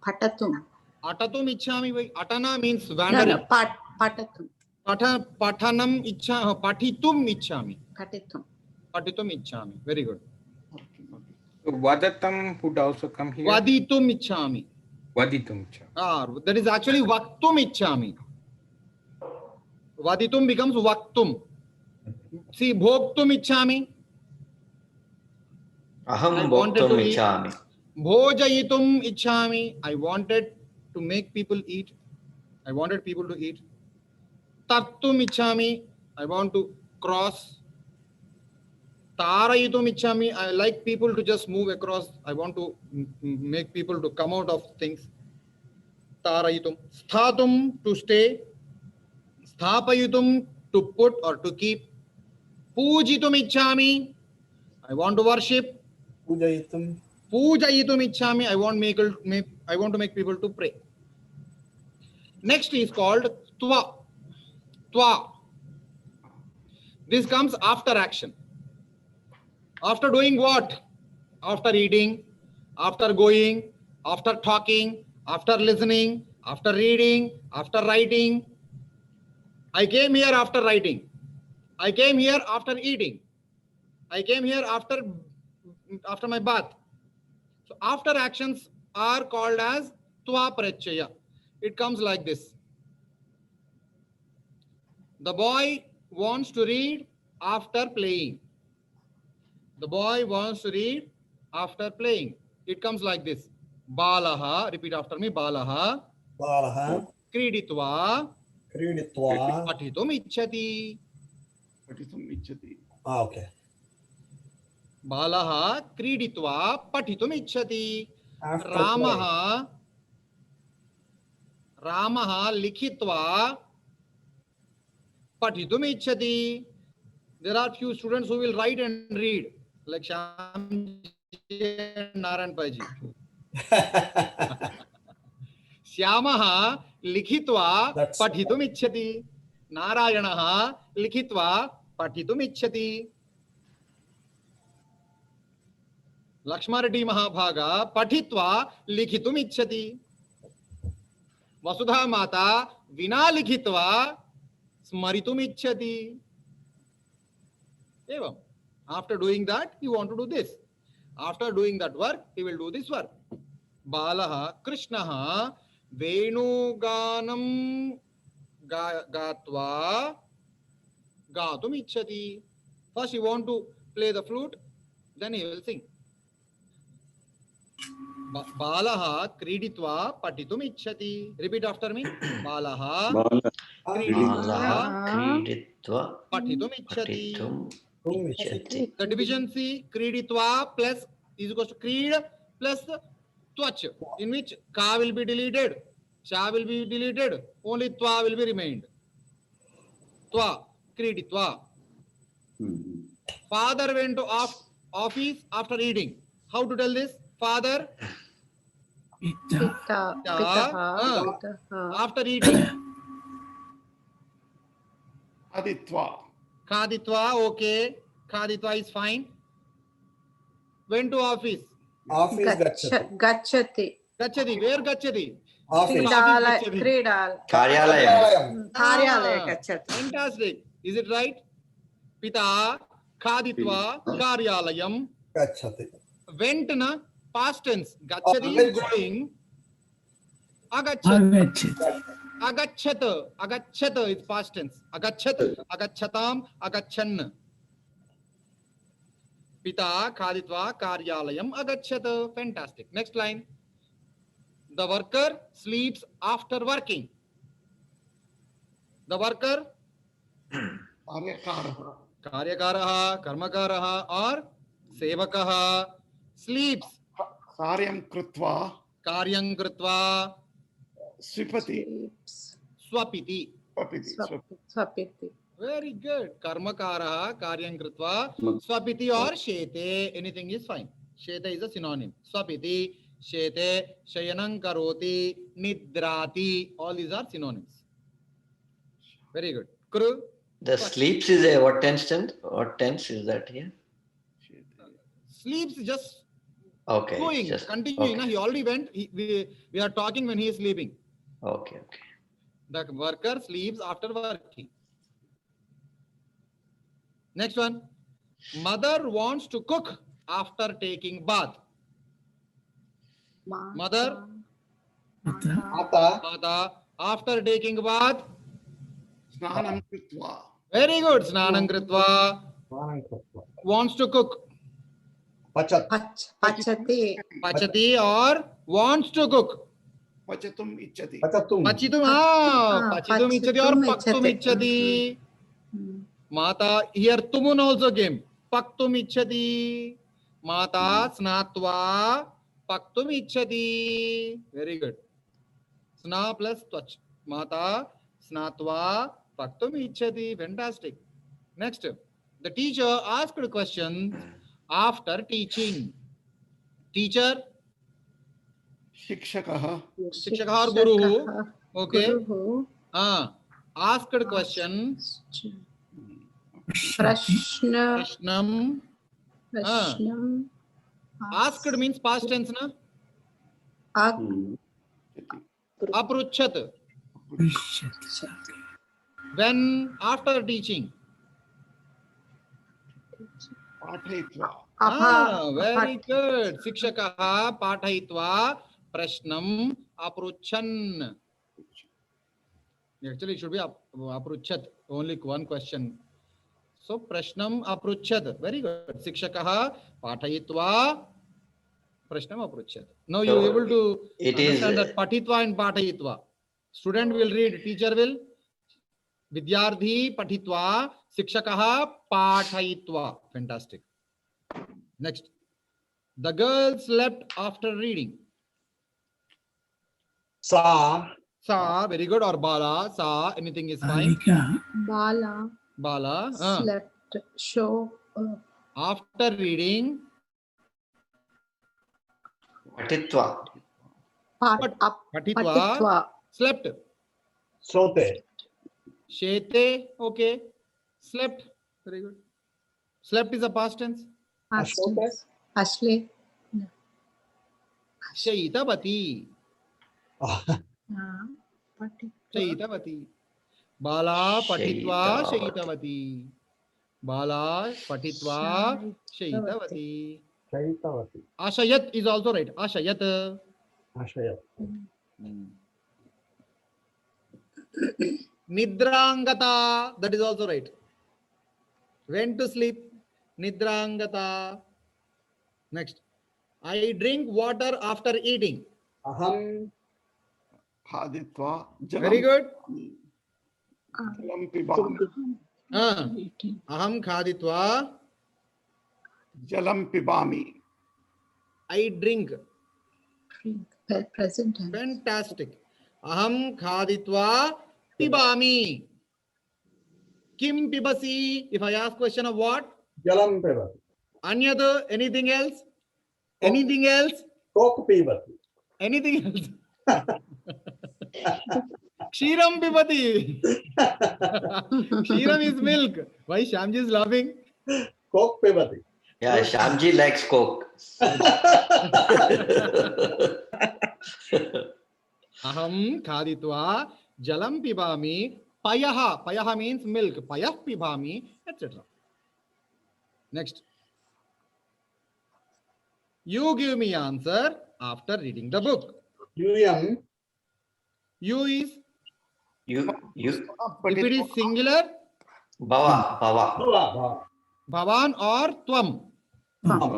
Patatum. Atatum ichhami. Atana means No, wandering. no, patatum. Pathanam ichha, patitum ichhami. Patitum. Patitum ichhami. Very good. So Vadatam would also come here. Vaditum ichhami. Vaditum ichhami. That is actually vaktum ichhami. Vaditum becomes vaktum. See, bhoktum ichhami. Aham bhoktum ichhami. Bhojayitum ichhami. I wanted to make people eat. I wanted people to eat. Tartum ichhami. I want to cross. Tarayitum ichhami. I like people to just move across. I want to make people to come out of things. Tarayitum. Sthatum, to stay. Sthapayitum, to put or to keep. Pujitum ichhami. I want to worship. Pujayitum. Pujayitum ichhami. I want to make people to pray. Next is called twa. Twa. This comes after action. After doing what? After eating, after going, after talking, after listening, after reading, after writing. I came here after writing. I came here after eating. I came here after my bath. So after actions are called as twa prachaya. It comes like this. The boy wants to read after playing. The boy wants to read after playing. It comes like this. Balaha, repeat after me. Balaha. Balaha. Kriditva. Kriditva. Patitum ichhati. Patitum ichhati. Okay. Balaha kriditva patitum ichhati. After Ramah likhitva pathitum ichchati. There are few students who will write and read, like Shyam and Narayan Paji. Shyamah likhitva That's- pathitum ichchati. Narayanah likhitva pathitum ichchati. Lakshmareddy Mahabhaga patitva likhitum ichchati. Vasudha Mata vina likhitva smaritum ichchati. Evam. After doing that, you want to do this. After doing that work, he will do this work. Balaha Krishnaha Venuganam Gatva Gatum ichchati. First, you want to play the flute, then he will sing. Balaha Kriditva Patitum ichchati. Repeat after me. Balaha Bala. Balaha Kriditva Patitum ichchati. Patitum ichchati. The division C, Kriditva plus is equals to Krid plus Twach, in which Ka will be deleted, Cha will be deleted, only Twa will be remained. Twa, Kriditva. Father went to office after eating. How to tell this? Father Pitta. Pitaha. after eating. Aditva. Khaditva, okay. Khaditva is fine. Went to office. Office gachati. Gachati. Gachati, where Gachati? Office. Kridal. Karyalayam. Karyalaya gachati. Fantastic. Is it right? Pita Khaditva Karyalayam. Gachati. Went na past tense. Gachati is going. Agachat. Agachat. Agachat. Agachat is past tense. Agachat. Agachatam. Agachan. Pita Khaditva Karyalayam Agachat. Fantastic. Next line. The worker sleeps after working. The worker Karyakaraha. Karyakaraha, Karmakaraha or Sevakaha sleeps. Karyam Krutva. Karyam Kritva Swipati. Swapiti. Swapiti. Swapiti. Very good. Karmakaraha, Karyam Kritva Swapiti or Shete. Anything is fine. Shete is a synonym. Swapiti, Shete, Shayanam Karoti, Nidrati. All these are synonyms. Very good. Kru. The sleeps is a what tense? What tense is that here? Sleeps just Okay. going, just- continuing. okay. He already went. We are talking when he is sleeping. Okay. The worker sleeps after working. Next one. Mother wants to cook after taking bath. Mother, Mata. Mata. Mata, after taking bath. Snanam Krutva. Very good. Snanam Kritva. Wants to cook. Pachat. Pachati. Pachati or wants to cook. Pachatum Ichchati. Pachatum. Pachitum. Pachitum ichchati or paktum ichchati. Mata, here tumun also came. Paktum ichchati. Mata snatva paktum ichchati. Very good. Sna plus twach. Mata snatva paktum ichchati. Fantastic. Next, the teacher asked a question after teaching. Teacher, Shikshakaha. Shikshaka or Guru. Okay. Guruhu. Asked a question. Prashna. Krishnam. Prashnam. Asked means past tense, na? Apruchat. When after teaching. Pathayitva. Very good. Shikshakaha pathayitva prashnam apruchan. Actually, it should be apruchat. Only one question. So prashnam apruchat. Very good. Shikshakaha pathayitva prashnam apruchat. Now you are able to It is understand that patitva and pathayitva. Student will read, teacher will. Vidyardhi patitva, shikshakaha pathayitva. Fantastic. Next. The girl slept after reading. Sa. Sa, very good. Or Bala, Sa, anything is fine. Balika. Bala Bala. slept. Show. After reading, Patitva. Patitva, slept. Sote. Shete, okay. Slept, very good. Slept is a past tense. Ashtens. Ashle. Shaitavati. Shaitavati. Bala patitva shaitavati. Bala patitva shaitavati. Shaitavati. Ashayat is also right. Ashayat. Ashayat. Nidrangata. That is also right. Went to sleep. Nidrangata. Next. I drink water after eating. Aham. Khaditva. Very good. Jalam pibami. Aham khaditva. Jalam pibami. I drink. Present tense. Fantastic. Aham khaditva pibami. Kim pibasi? If I ask question of what? Jalam pivati. Anyada? Anything else? Anything else? Coke pivati. Anything else? Kshiram pibati. Kshiram is milk. Why Shyamji is laughing? Coke pivati. Yeah, Shyamji likes Coke. Aham khaditva jalam pibami payaha. Payaha means milk. Payah pibami, etc. Next. You give me answer after reading the book. Yuyam. You is, You, if it is singular, Bhava. Bhava. Bhavan or Tvam.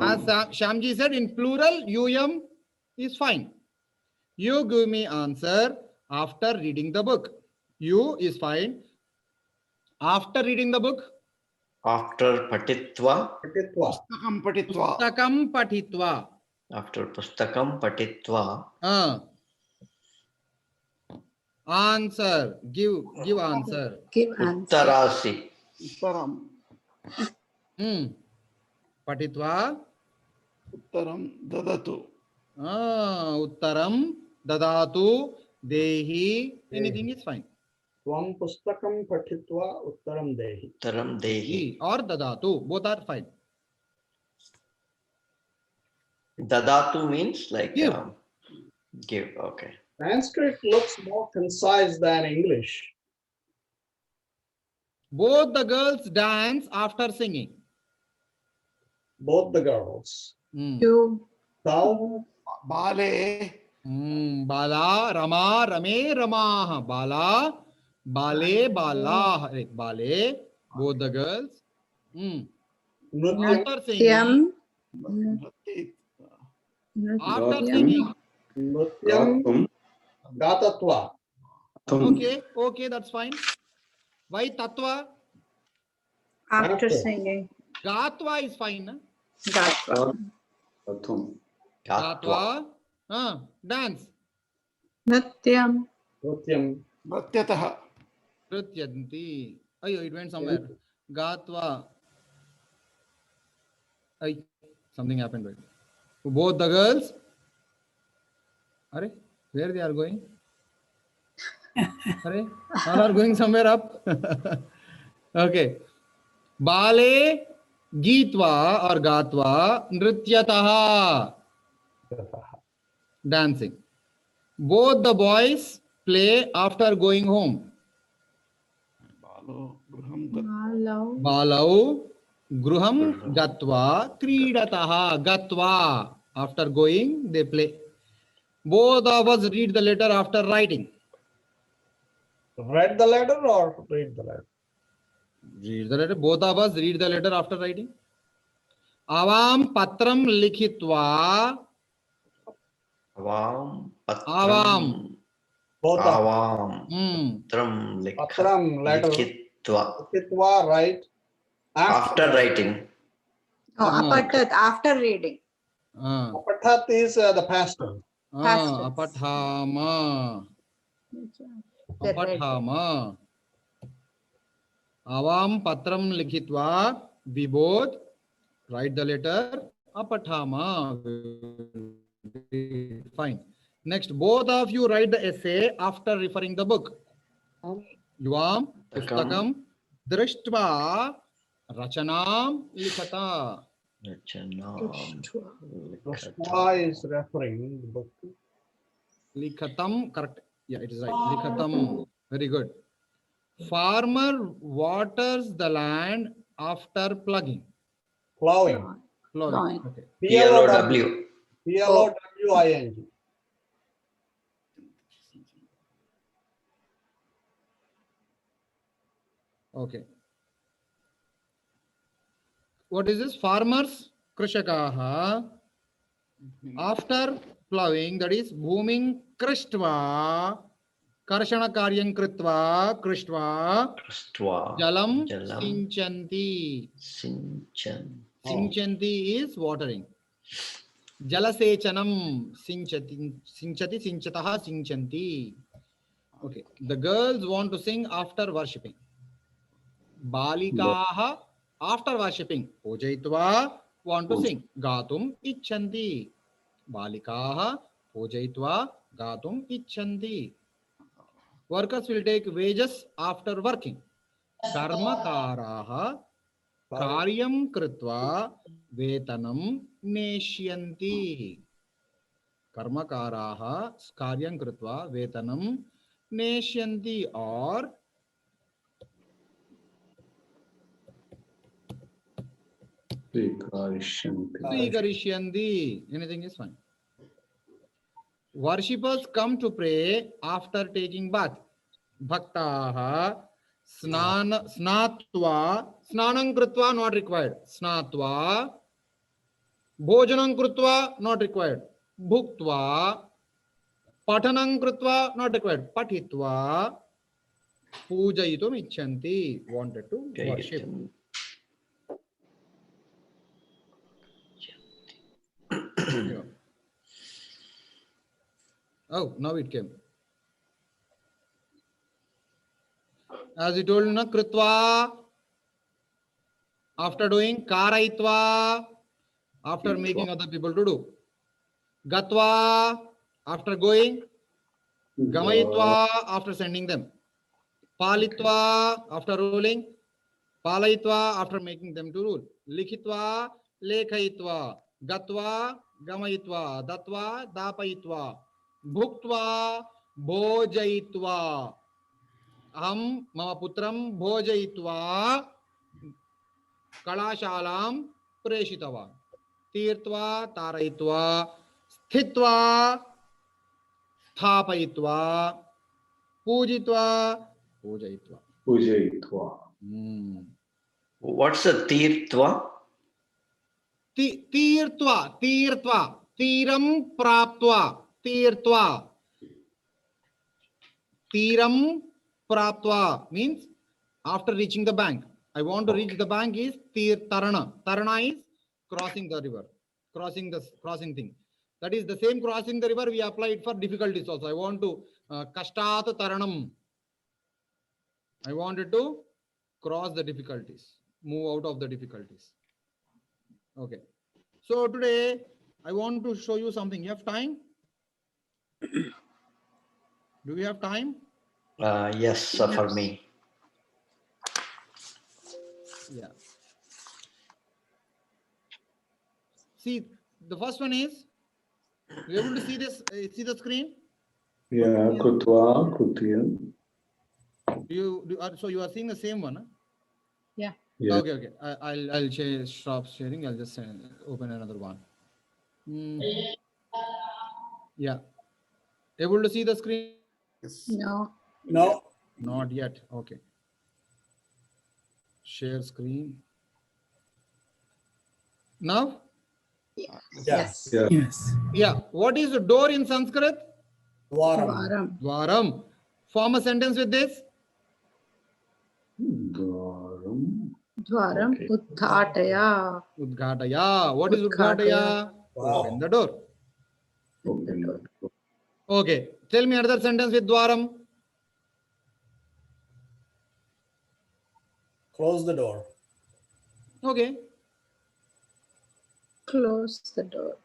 As Shyamji said, in plural, Yuyam is fine. You give me answer after reading the book. You is fine. After reading the book, After Patitva. Patitva. Aham patitva. Pustakam patitva. After Pustakam Patitva. Answer. Give answer. Give answer. Uttarasi. Uttaram. Patitva. Uttaram dadatu. Uttaram dadatu dehi. Anything is fine. Tvam pustakam patitva uttaram dehi. Uttaram Dehi. Or dadatu. Both are fine. Dadatu means like Give. Give. Okay. Sanskrit looks more concise than English. Both the girls dance after singing. Both the girls. You. Thou. Bale. Bala, Rama, Rame, Rama. Bala, Bale, Bala. Bale, both the girls. Nutyam. After singing. After singing. Nutyam. Gatatva. Okay, that's fine. Why Tatva? After singing. Gatva is fine. Na? Gatva. Gatva. Dance. Natyam. Nutyam. Pratyataha. Prityanti. Ayo, it went somewhere. Gatva. Ay, something happened. Right? Both the girls. Are, where they are going? Are, all are going somewhere up. Okay. Bale Geetva or Gatva Nrityataha. Dancing. Both the boys play after going home. Balo. Gruham. Hello. Balau Gruham Gatva Kridataha. Gatva. After going, they play. Both of us read the letter after writing. Read the letter or read the letter? Read the letter. Both of us read the letter after writing. Avam patram likhitva. Avam. Avam. Both of Avam. Patram Patram letter. Likhitva. Likhitva, right? After writing. Oh, apatat. After reading. Apatat is the past tense. Past tense. Apathama. Apatama. Avam patram likhitva vibodh. Write the letter apatama. Fine. Next, both of you write the essay after referring the book. Yuvam pustakam drishtva rachanam likhata. Krishna is referring the book. Likhatam, correct. Yeah, it is right. Likhatam. Very good. Farmer waters the land after plugging. Plowing. Plowing. Okay. PLOW. PLOWING. Okay. What is this? Farmers, krishakaha, after plowing, that is booming krishtva, karshana karyam kritva, krishtva, jalam sinchanti. Sinchanti is watering. Jalasechanam sinchati, sinchataha sinchanti. Okay. The girls want to sing after worshipping. Balikaha after worshipping. Pujaitva want to sing. Gatum icchanti. Balikaha pujaitva gatum icchanti. Workers will take wages after working. Karmakaraha karyam kritva vetanam neshyanti. Karmakaraha karyam kritva vetanam neshyanti, or Srikarishyandi. Anything is fine. Worshippers come to pray after taking bath. Bhaktaha snatva, snanam kritva not required. Snatva, bhojanam kritva not required. Bhuktva, patanam kritva not required. Patitva, pujayitum icchanti, wanted to worship. Yeah. Oh, now it came. As you told, na kritva, after doing, karaitva, after making other people to do. Gatva, after going. Gamayitva, after sending them. Palitva, after ruling. Palayitva, after making them to rule. Likhitva, lekhayitva. Gatva, gamayitva. Datva, dapayitva. Bhuktva, bhojayitva. Aham mama putram bhojayitva kalashalam preshitavan. Tirtva, tarayitva. Sthitva, thapayitva. Pujitva, pujayitva. What's the tirtva? Tirtva, tirtva, tiram praptva, tirtva. Tiram praptva means after reaching the bank. I want to reach the bank is tarana. Tarana is crossing the river, crossing thing. That is the same crossing the river we apply it for difficulties also. I want to kashtat taranam. I wanted to cross the difficulties, move out of the difficulties. Okay. So today I want to show you something. You have time? Do we have time? Yes, for me. Yeah. See, the first one is, you able to see this? See the screen? Yeah, Krutva, Krutya. So you are seeing the same one? Huh? Yeah. Yeah. Okay. I'll stop sharing. I'll just open another one. Yeah. Able to see the screen? No. No. Not yet. Okay. Share screen. Now? Yes. Yeah. Yes. Yeah. What is the door in Sanskrit? Dwaram. Dwaram. Dwaram. Form a sentence with this. Dwaram. Dwaram. Okay. Udghataya. Udghataya. What is Udghataya? Wow. Open the door. Open the door. Okay. Tell me another sentence with Dwaram. Close the door. Okay. Close the door.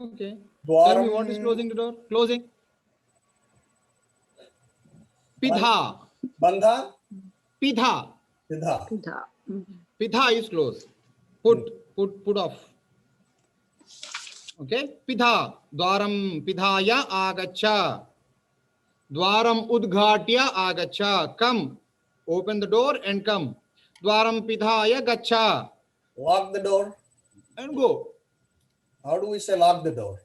Okay. Tell me what is Dwaram closing the door? Closing. Pidha. Bandha. Pidha. Pidha. Pidha. Pidha is closed. Put off. Okay. Pidha. Dwaram pidhaya agacha. Dwaram udghatya agacha. Come. Open the door and come. Dwaram pidhaya gacha. Lock the door. And go. How do we say lock the door?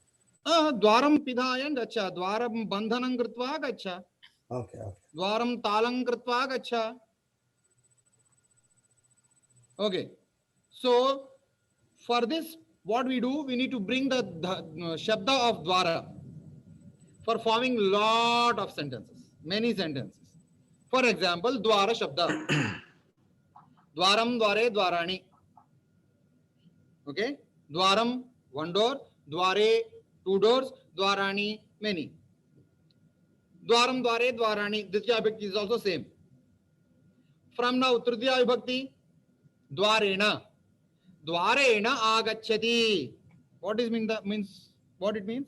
Dwaram pidhaya gacha. Dwaram bandhanam kritva gacha. Okay, okay. Dwaram talam kritva gacha. Okay. So for this, what we do, we need to bring the shabda of dwara for forming lot of sentences, many sentences. For example, dwara shabda. Dwaram, dware, dwarani. Okay. Dwaram, one door. Dware, two doors. Dwarani, many. Dwaram, dware, dwarani. Ditya vibhakti is also same. From now, tritiya vibhakti. Dwarena. Dwarena agacchati. What is means? What it means?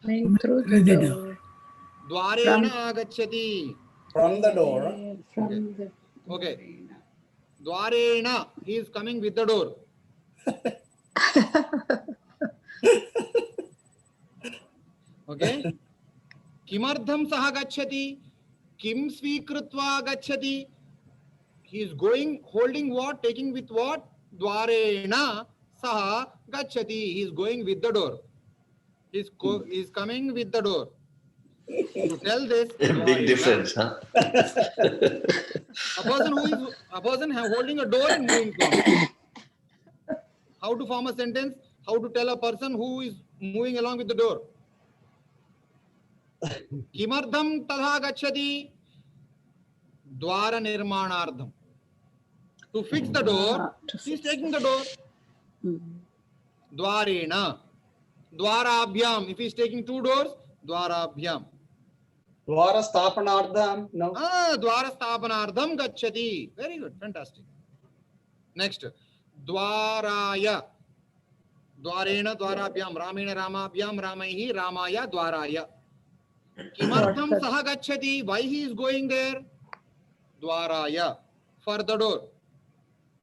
Through the door. Dwarena agacchati. From the door. From the Okay. Dwarena. He is coming with the door. Okay. Kimardham saha gacchati. Kim svikritva gacchati. He is going, holding what, taking with what? Dwarena saha gacchati. He is going with the door. He is coming with the door. To tell this, Big difference, huh? a person holding a door and moving from it. How to form a sentence? How to tell a person who is moving along with the door? Kimardham tadha gacchati. Dwara nirmanardham. To fix the door, he is taking the door. Dwarena. Dwarabhyam. If he is taking two doors, Dwarabhyam. Dwara Sthapanardham. No. Dwara Sthapanardham gacchati. Very good. Fantastic. Next. Dwaraya. Dwarena Dwarabhyam. Ramena Ramabhyam. Ramaihi Ramaya Dwaraya. Kimartham saha gacchati. Why he is going there? Dwaraya. For the door.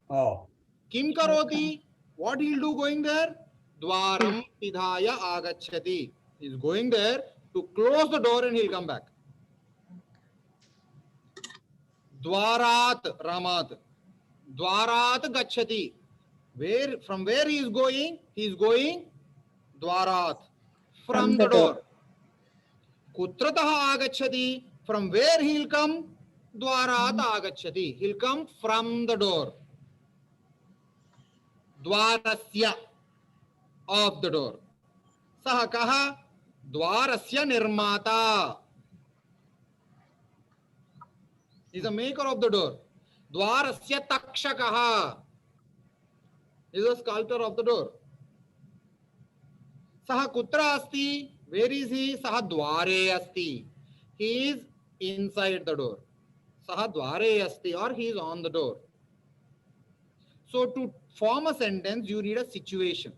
Oh. Kim karoti. What he will do going there? Dwaram pidhaya agacchati. He is going there to close the door and he will come back. Dwarat Ramat. Dwarat gacchati. From where he is going? He is going Dwarat. From the door. Kutrataha agacchati. From where he will come? Dwarat agacchati. He will come from the door. Dwarasya. Of the door. Saha kaha? Dwarasya nirmata. He is a maker of the door. Dwarasya takshakaha. He is a sculptor of the door. Saha kutra asti. Where is he? Saha dware asti. He is inside the door. Saha dware asti, or he is on the door. So to form a sentence, you need a situation.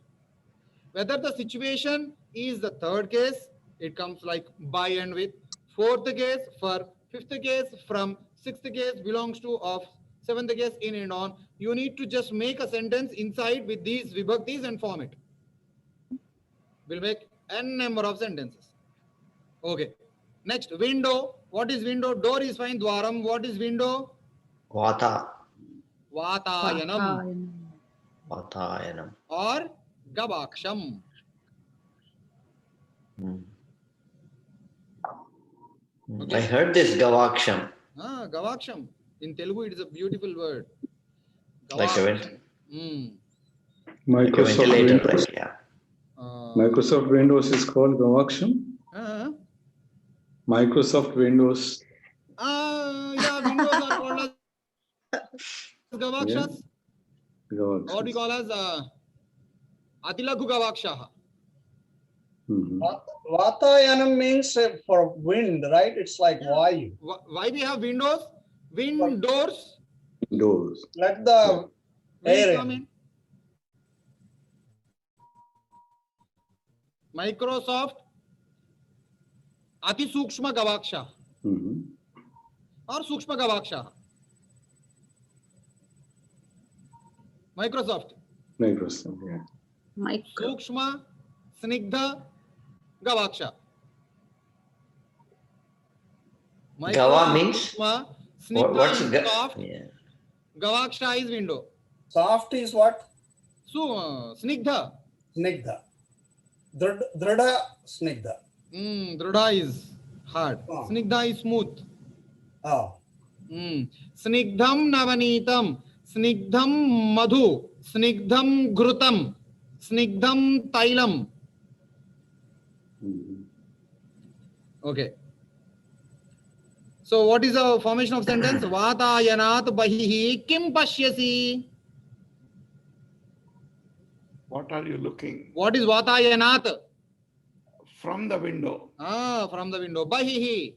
Whether the situation is the third case, it comes like by and with. Fourth case for, fifth case from, sixth case belongs to, of, seventh case in and on. You need to just make a sentence inside with these vibhaktis and form it. We'll make n number of sentences. Okay. Next, window. What is window? Door is fine. Dwaram. What is window? Vata. Vatayanam. Vatayanam. Or Gavaksham. I heard this Gavaksham. Gavaksham. In Telugu, it is a beautiful word. Like a Microsoft ventilator, Windows. right? Yeah. Microsoft Windows is called Gavaksham. Microsoft Windows. Yeah, Windows are called as Gavakshas. Gavaksham. Or we call as Atilaku Gavakshaha. Vatayanam means for wind, right? It's like Vayu. Why we have windows? Windows. Doors. Let the air Will in. come in. Microsoft. Ati Sukshma Gavaksha or Sukshma Gavaksha. Microsoft. Microsoft, yeah. Micro. Sukshma Snigdha Gavaksha. Gava means? Sukshma, What's Snigdha is soft. yeah. Gavaksha is window. Soft is what? So Snigdha. Snigdha. Drada Snigdha. Drudha is hard. Oh. Snigdha is smooth. Oh. Snigdham Navanitam. Snigdham Madhu. Snigdham Ghrutam. Snigdham Tailam. Okay. So what is the formation of sentence? Vatayanat bahihi kim pashyasi. What are you looking? What is Vatayanat? From the window. From the window. Bahihi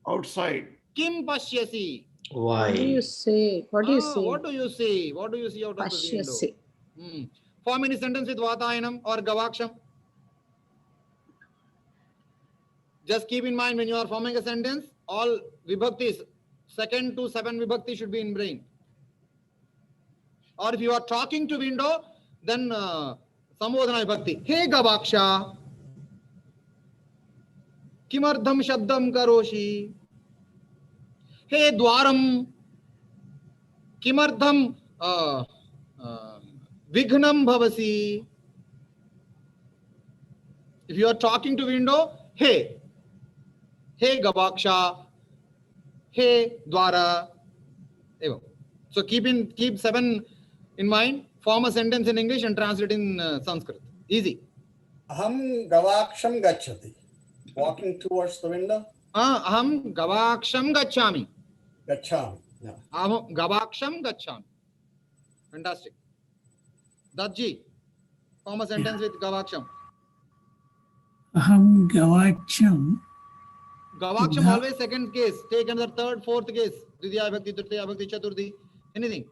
Outside. kim pashyasi. What do you Why? say? What do you say? What do you say? What do you see out of the window? Pashyasi. Form any sentence with Vatayanam or Gavaksham. Just keep in mind when you are forming a sentence, all vibhaktis, 2nd to 7 vibhakti should be in brain. Or if you are talking to window, then Sambodhana vibhakti. Hey Gavaksha, Kimardham Shabdam Karoshi. Hey Dwaram, Kimardham Vighnam Bhavasi. If you are talking to window, hey. Hey Gavaksha, hey Dwara. So keep 7 in mind, form a sentence in English and translate in Sanskrit. Easy. Aham Gavaksham Gachati. Walking towards the window. Aham Gavaksham Gachami. Gachami. Yeah. Aham Gavaksham Gachami. Fantastic. Dadji, form a sentence with Gavaksham. Aham Gavacham. Gavaksham always second case. Take another third, fourth case. Dvitiya Bhakti, Tritiya Bhakti, Chaturthi. Anything.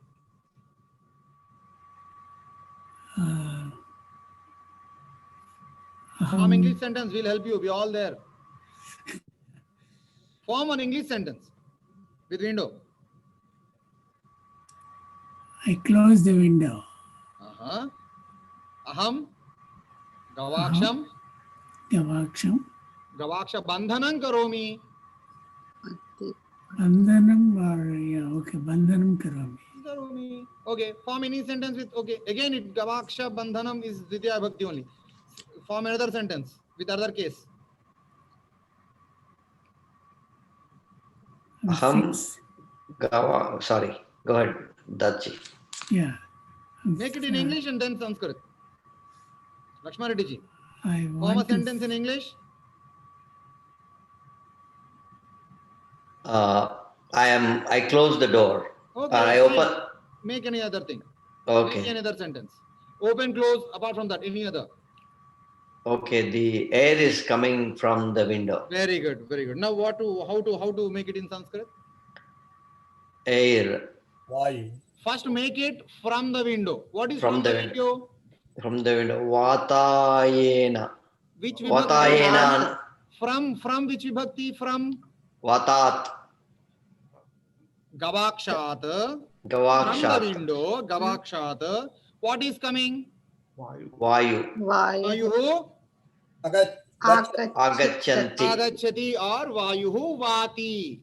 Form English sentence. We'll help you. We're all there. Form an English sentence with window. I close the window. Aham Gavaksham. Gavaksham. Gavaksha Bandhanam Karomi. Bandhanam or yeah, okay, Bandhanam Karomi. Okay, form any sentence with okay. Again, it Gavaksha Bandhanam is Dvitiya Bhakti only. Form another sentence with other case. Aham Gava. Sorry. Go ahead, Dachi. Yeah. Make it in English and then Sanskrit. Lakshmana Reddy ji. I Form a want to sentence in English. I close the door. Okay. I fine. open. Make any other thing. Okay. Make any other sentence. Open, close. Apart from that, any other. Okay. The air is coming from the window. Very good. Very good. Now, how to make it in Sanskrit? Air Why? First, make it from the window. What is From the window? from the window. Vatayena. Which vibhakti? Vatayena. From which vibhakti? From Vatat. Gavakshat. From the Gavakshat. window. Gavakshat. What is coming? Vayu. Why? Vayuhu Agachanti. agacchati or Vayuhu vati.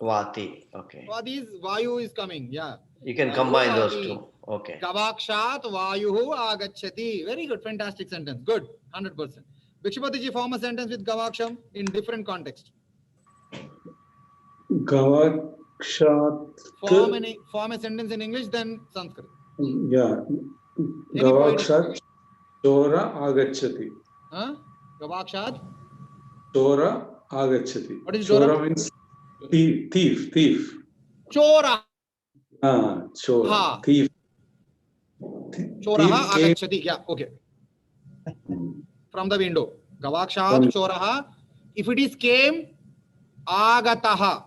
Vati. Okay. What is Vayu is coming? Yeah. You can combine those two. Okay. Gavakshat Vayuhu agacchati. Very good. Fantastic sentence. Good. 100%. Bhikshupati ji, form a sentence with Gavaksham in different context. Gavakshat. Form a sentence in English, then Sanskrit. Yeah. Gavakshat. Chora agacchati. Gavakshat. Chora agacchati. What is Chora Chora? means thief. Chora. Chora. Ha. Thief. Choraha Thief came- agacchati. Yeah. Okay. From the window. Gavakshat From- choraha. If it is came, agataha.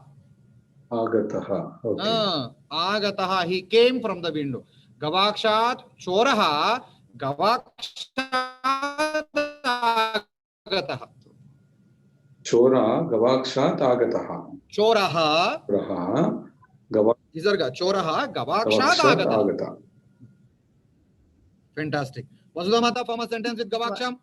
Agataha. Okay. Agataha, he came from the window. Gavakshat choraha, gavakshat agataha. Chora Gavakshat Agataha. Choraha, Choraha Gavakshat Isarga, choraha, gavakshat agataha. Agata. Fantastic. Vasudha Mata, form a sentence with gavaksham.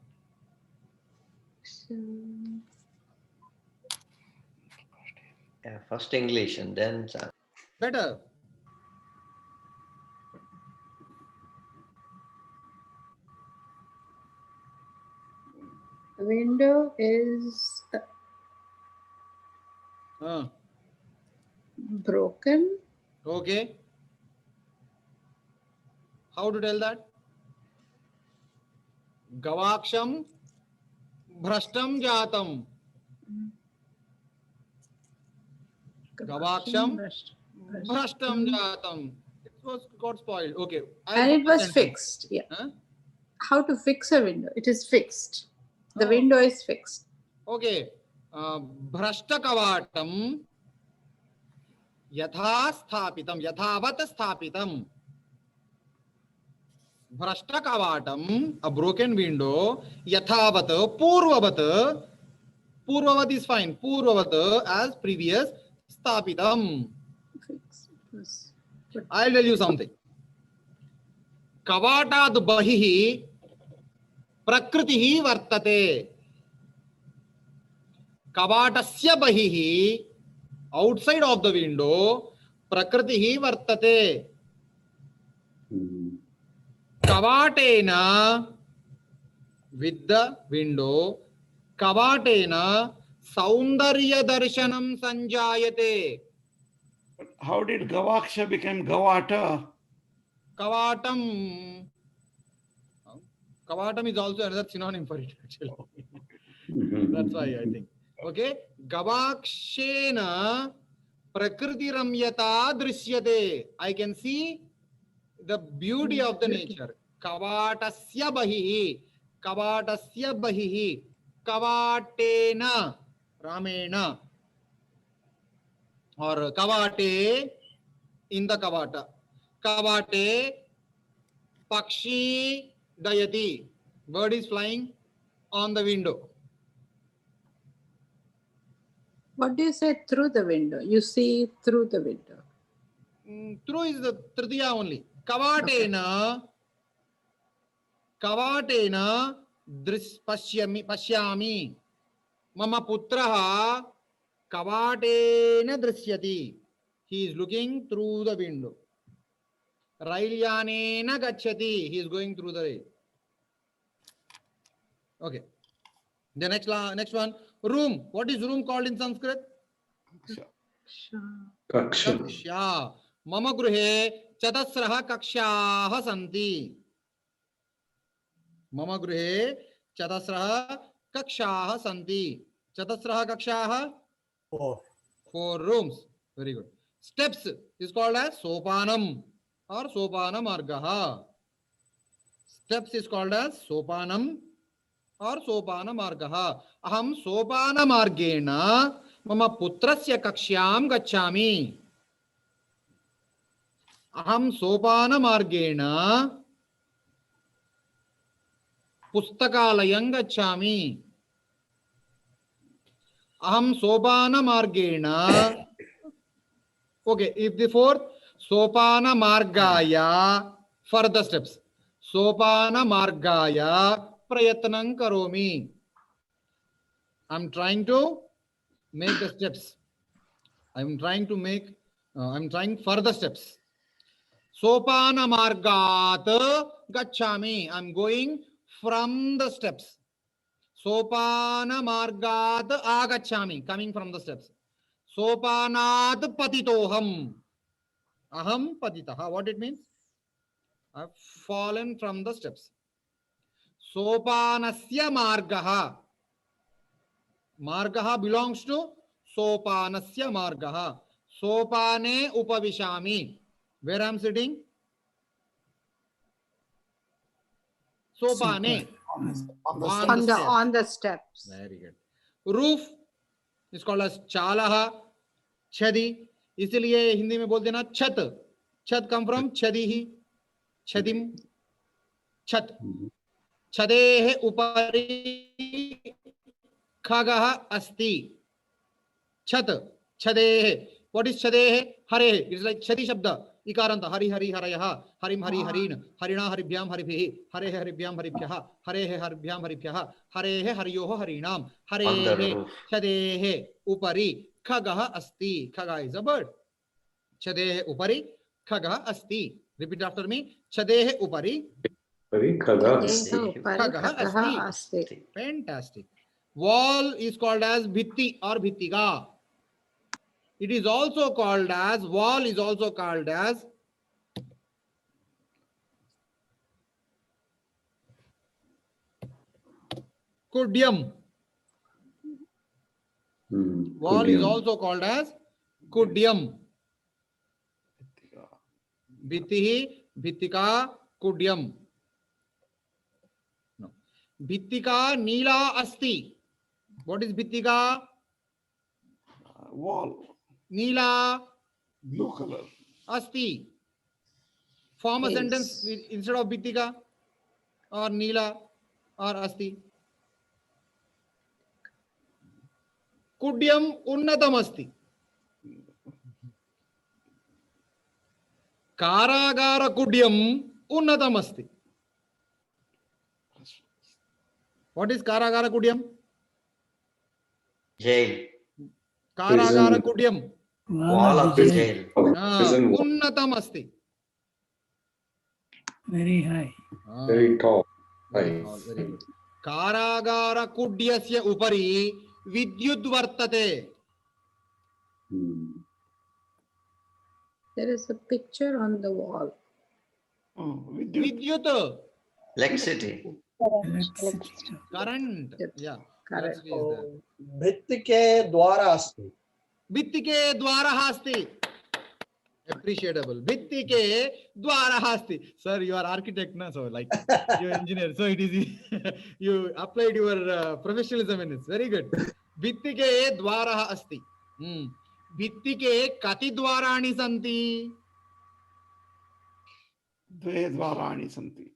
Yeah, first English and then Better. The window is broken. Okay. How to tell that? Gavaksham bhrashtam jatam. Gavaksham bhrashtam jatam. It was got spoiled. Okay. And it was fixed. Yeah. Huh? How to fix a window? It is fixed. The Oh. window is fixed. Okay. Bhrashta kavatam yatha sthapitam, yathavat sthapitam. Bhrashta kavatam, a broken window, yathavat, purvavat. Purvavat is fine. Purvavat as previous, sthapitam. Fixed. I'll tell you something. Kavatad bahihi prakritihi vartate. Kavatasya bahihi, outside of the window, prakritihi vartate. Kavatena, with the window, kavatena saundarya darshanam sanjayate. How did Gavaksha become Gavata? Kavatam. Kavatam is also another synonym for it, actually. That's why I think. Okay. Gavakshena prakriti ramyata drishyate. I can see the beauty of the nature. Kavatasya bahihi. Kavatasya bahihi. Kavatena ramena. Or kavate, in the kavata. Kavate pakshi dayati. Bird is flying on the window. What do you say through the window? You see through the window. Through is the tritiya only. Kavatena, kavatena pashyami. Mama putraha kavatena drishyati. He is looking through the window. Railyanena gacchati. He is going through the rail. Okay. The next one. Room. What is room called in Sanskrit? Kaksha. Kaksha. Mama gruhe chatasraha kakshaha santi. Mama gruhe chatasraha kakshaha santi. Chatasraha kakshaha? 4. 4 rooms. Very good. Steps is called as sopanam or sopana margaha. Steps is called as sopanam or sopana margaha. Aham sopana margena mama putrasya kakshyam gacchami. Aham sopana margena pustakalayam gacchami. Aham sopana margena. Okay, if the fourth, sopana margaya, further steps. Sopana margaya prayatnam karomi. I'm trying to make the steps. I'm trying further steps. Sopana margat gacchami. I'm going from the steps. Sopana margat agacchami. Coming from the steps. Sopanat patitoham. Aham patitaha. What it means? I've fallen from the steps. Sopanasya margaha. Margaha belongs to sopanasya margaha. Sopane upavishami. Where I'm sitting? Sopane. On the steps. Very good. Roof is called as chalaha, chadi. इसीलिए हिंदी में बोल देना छत. छत come from छदिः, छदिम, छत. छदेः उपरि खगः अस्ति. छत, छदेः. What is छदेः? हरेः. It's like छदि शब्द. इकारंत हरि हरि हरयः, हरिम हरि हरीन, हरिणा हरिभ्याम हरिभिः, हरेः हरिभ्याम हरिभ्यः, हरेः हरिभ्याम हरिभ्यः, हरेः हरियोः हरीणाम, हरेः छदेः उपरि खगः अस्ति. खगा is a bird. छदेः उपरि खगः अस्ति. Repeat after me. छदेः उपरि खगः खगः अस्ति. Fantastic. Wall is called as भित्ति or भित्तिका. It is also called as, wall is also called as kudyam. Wall is also called as kudyam. Bhittihi, bhittika, kudyam. No. Bhittika neela asti. What is bhittika? Wall. Neela Blue color. asti. Form a Yes. sentence instead of bhittika or neela or asti. Kudyam unnatam asti. Karagara kudyam unnatam asti. What is Karagara kudyam? Jail. Karagara kudyam. Wall of the jail. Prison wall. Unnatam asti. Very high. Very tall. Very tall, very good. Karagara kudyasya upari vidyud vartate. There is a picture on the wall. Vidyut. Electricity. Electricity. Current. Yeah. Correct. electricity is there. भित्ति के द्वारा अस्ति. भित्ति के द्वारः अस्ति. Appreciable. भित्ति के द्वारः अस्ति. Sir, you are architect, na? So like you are engineer. So it is you applied your professionalism in this. Very good. भित्ति के द्वारः अस्ति. भित्ति के कति द्वाराणि सन्ति? द्वे द्वाराणि सन्ति.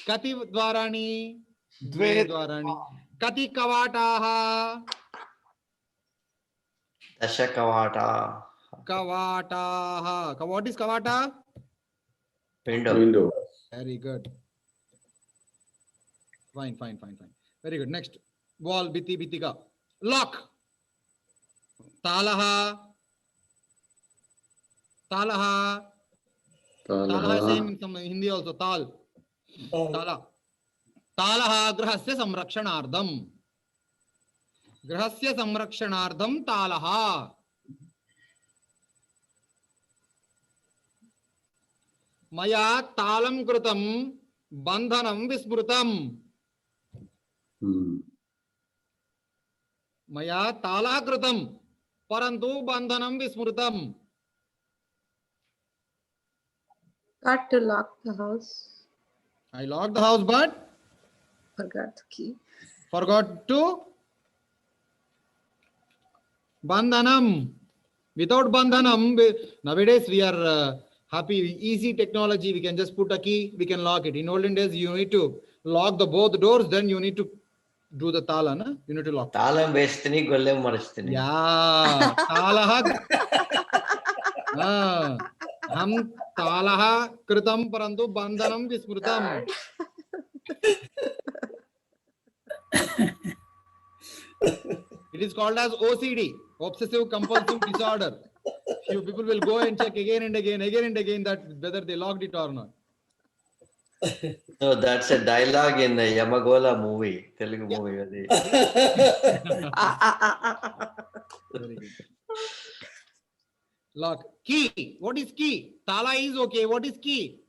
कति द्वाराणि? द्वे द्वाराणि. कति कवाटाः? दश कवाटाः. कवाटाः. What is kavata? Window. Very good. Fine. Very good. Next. Wall, biti, bitika. Lock. Talaha. Talaha. Talaha is same in some Hindi also. Tal. Tala. Talaha grahasya samrakshanardham. Grahasya samrakshanardham talaha. मया तालं कृतं बंधनं विस्मृतम्. मया तालः कृतं परन्तु बंधनं विस्मृतम्. Got to lock the house. I locked the house but Forgot the key. forgot to bandhanam. Without bandhanam, nowadays we are happy, easy technology. We can just put a key, we can lock it. In olden days, you need to lock the both doors, then you need to do the tala, na? You need to lock. Talam vestini, gollem maristini. Yeah, talaha. Ham talaha kritam parantu bandhanam vismrutam. It is called as OCD, obsessive compulsive disorder. Few people will go and check again and again that whether they locked it or not. No, that's a dialogue in the Yamagola movie, Telugu movie. Very good. Lock. Key. What is key? Tala is okay. What is key?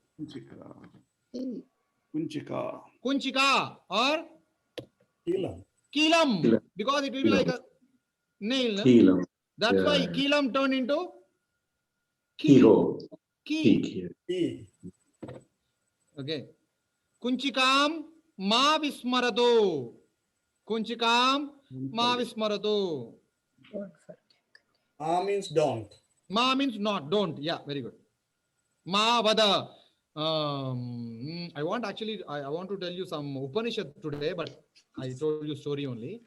Kunchika. Kunchika or Keelam. Keelam. Because it will be like a nail. No? Keelam. That's Yeah. why Keelam turned into Keyhole. key. Key. Okay. Kunchikam ma vismarato. Kunchikam ma vismarato. Don't forget. Means don't. Ma means not, don't. Yeah, very good. Ma vada. I want to tell you some Upanishad today, but I told you story only.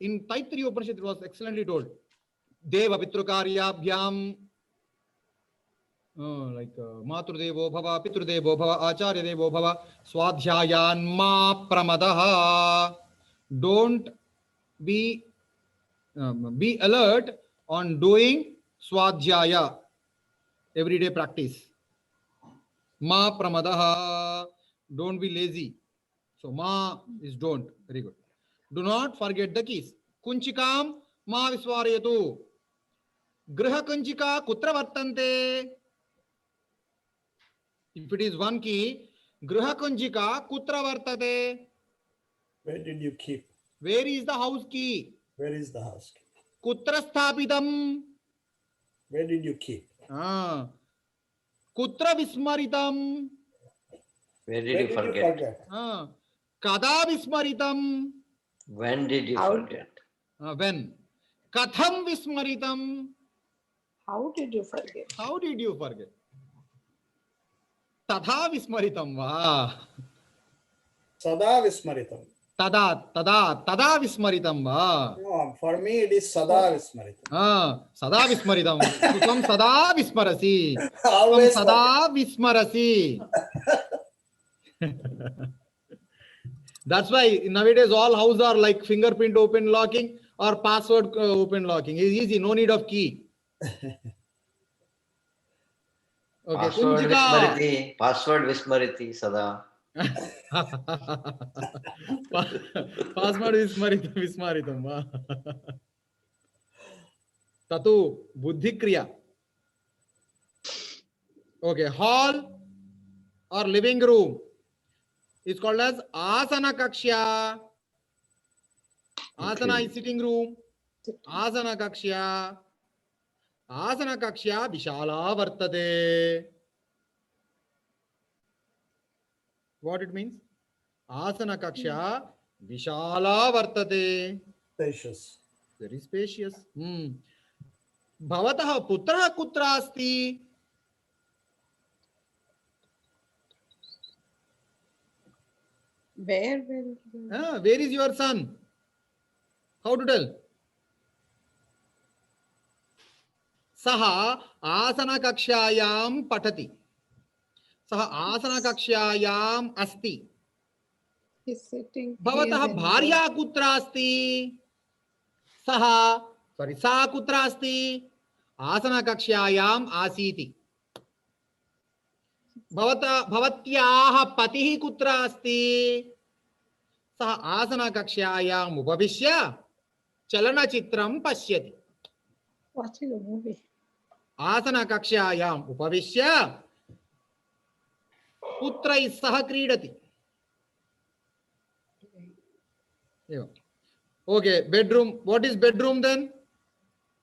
In Taittiriya Upanishad, it was excellently told. Deva Pitrukaryabhyam, like Matrudevo Bhava, Pitrudevo Bhava, Acharya Devo Bhava, Swadhyayan Ma Pramadaha. Don't be alert on doing Swadhyaya, everyday practice. Ma Pramadaha. Don't be lazy. So ma is don't. Very good. Do not forget the keys. Kunchikam ma visvarayatu. Griha kunchika kutra vartante. If it is one key, Griha kunchika kutra vartate. Where did you keep? Where is the house key? Where is the house key? Kutra sthapitam. Where did you keep? Kutra vismaritam. Where did you forget? Kada vismaritam. When did you forget? When. Katham vismaritam. How did you forget? How did you forget? Tadha vismaritam va. Sada vismaritam. Tada vismaritam va. No, for me it is sada vismaritam. Sada vismaritam. Sukam sada vismarasi. Always Sada vismarasi. That's why nowadays all houses are like fingerprint open locking or password open locking. It's easy, no need of key. Okay, Password Vismariti Sada. Password Vismaritam. Tatu Buddhi Kriya. Okay, hall or living room is called as Asana Kakshya. Asana is sitting room. Asana Kakshya. Asana Kakshya Vishala Vartate. What it means? Asana Kakshya Vishala Vartate. spacious. Very spacious. Bhavataha putraha kutra asti? Where Where is your son? How to tell? Saha asana kakshayam patati. Saha asana kakshayam asti. he's sitting? Bhavataha bharya kutra asti? Sa kutra asti? Asana kakshayam asiti. Bhavatyaha patihi kutra asti? Sah asana kakshayam upavishya chalana chitram pashyati. Watching a movie. Asana kakshayam upavishya putrai sah kridati. Okay, bedroom. What is bedroom then?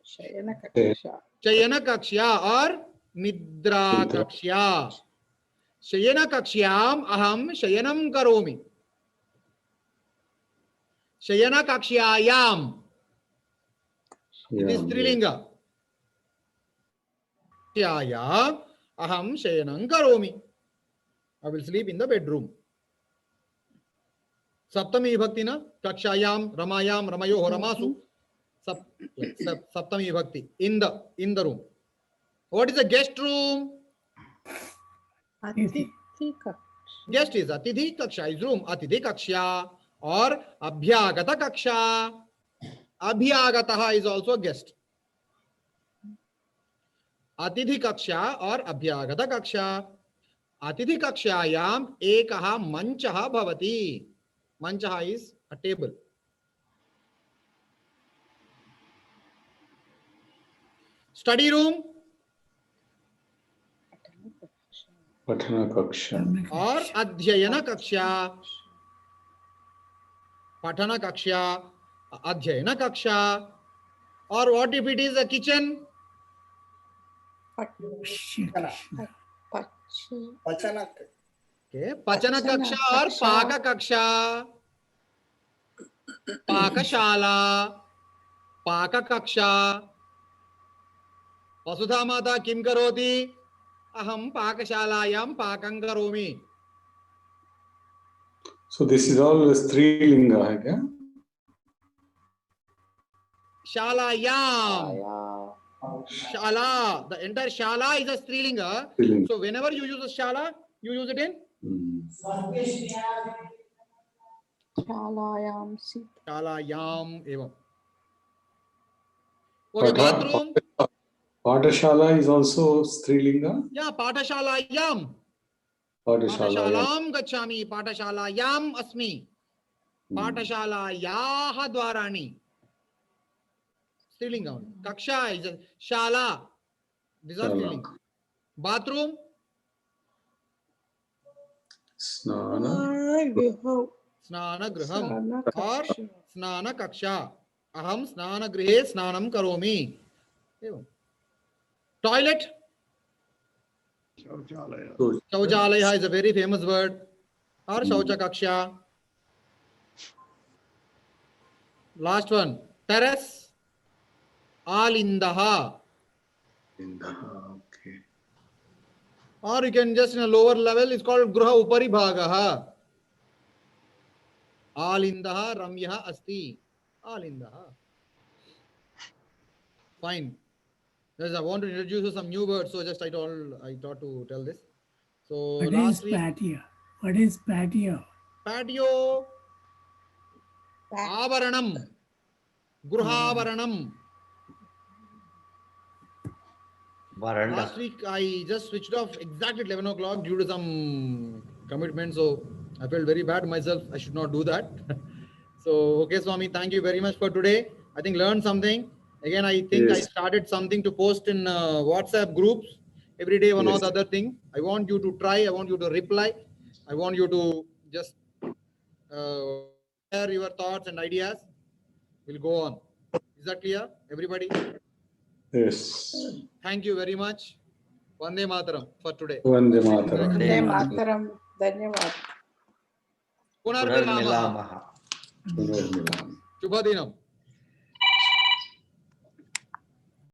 Shayana Kaksha. Shayana kakshya or nidra kakshya. Shayana kakshyam aham shayanam karomi. Shayana kakshayam. It is Strilinga. Kakshayam aham shayanam karomi. I will sleep in the bedroom. Saptami Vibhakti na? Kakshayam, Ramayam, Ramayoho, Ramasu. Saptami Vibhakti. In the room. What is the guest room? Atithi Kaksha. Guest is Atithi Kaksha, is room. Atithi Kaksha or Abhyagata Kaksha. Abhyagataha is also a guest. Atithi Kaksha or Abhyagata Kaksha. Atithi Kakshayam ekaha manchaha bhavati. Manchaha is a table. Study room Patana Kaksha. or Adhyayana Kaksha. Patana Kaksha, Adhyayana Kaksha. Or what if it is a kitchen? Pachana. Okay, Pachana Kaksha or Paka Kaksha. Pakashala, Paka Kaksha. वसुधा माता किं करोति? अहं पाकशालायां पाकं करोमि. So this is all Strilinga hai kya? Shalayam. Shala. The entire shala is a strilinga. Strilinga. So whenever you use a shala, you use it in Shalayam sit. shalayam evam. Okay, bathroom. Patashala is also Strilinga? Yeah, patashalayam. Patashala. पाठशालां गच्छामि, पाठशालायाम् अस्मि, पाठशालायाः द्वाराणि. स्त्रीलिंग. कक्षा is a shala. These are स्त्रीलिंग. Bathroom. Snana. स्नानगृहम् और स्नानकक्षा. अहं स्नानगृहे स्नानं करोमि. एवं. Toilet. शौचालय. Shauchalaya is a very famous word. Or Shauchakaksha. Last one. Terrace. Alindaha. Okay. Or you can just in a lower level, it's called Gruha Upari Bhagaha. Alindaha Ramyaha Asti. Alindaha. Fine. Yes, I want to introduce you some new words, so just I thought to tell this. So What is last week, patio? What is patio? patio, avaranam, gruhavaranam. Varanda. Last week I just switched off exactly at 11 o'clock due to some commitment, so I felt very bad myself. I should not do that. So okay, Swami, thank you very much for today. I think learned something. Again, I think I Yes. started something to post in WhatsApp groups every day, one or Yes. the other thing. I want you to try. I want you to reply. I want you to just share your thoughts and ideas. We'll go on. Is that clear, everybody? Yes. Thank you very much. Vande Mataram for today. Vande Mataram. Vande Mataram. Dhanyawad. Punarmilamaha. Punarmilamaha. Punarmilam. Shubha dinam.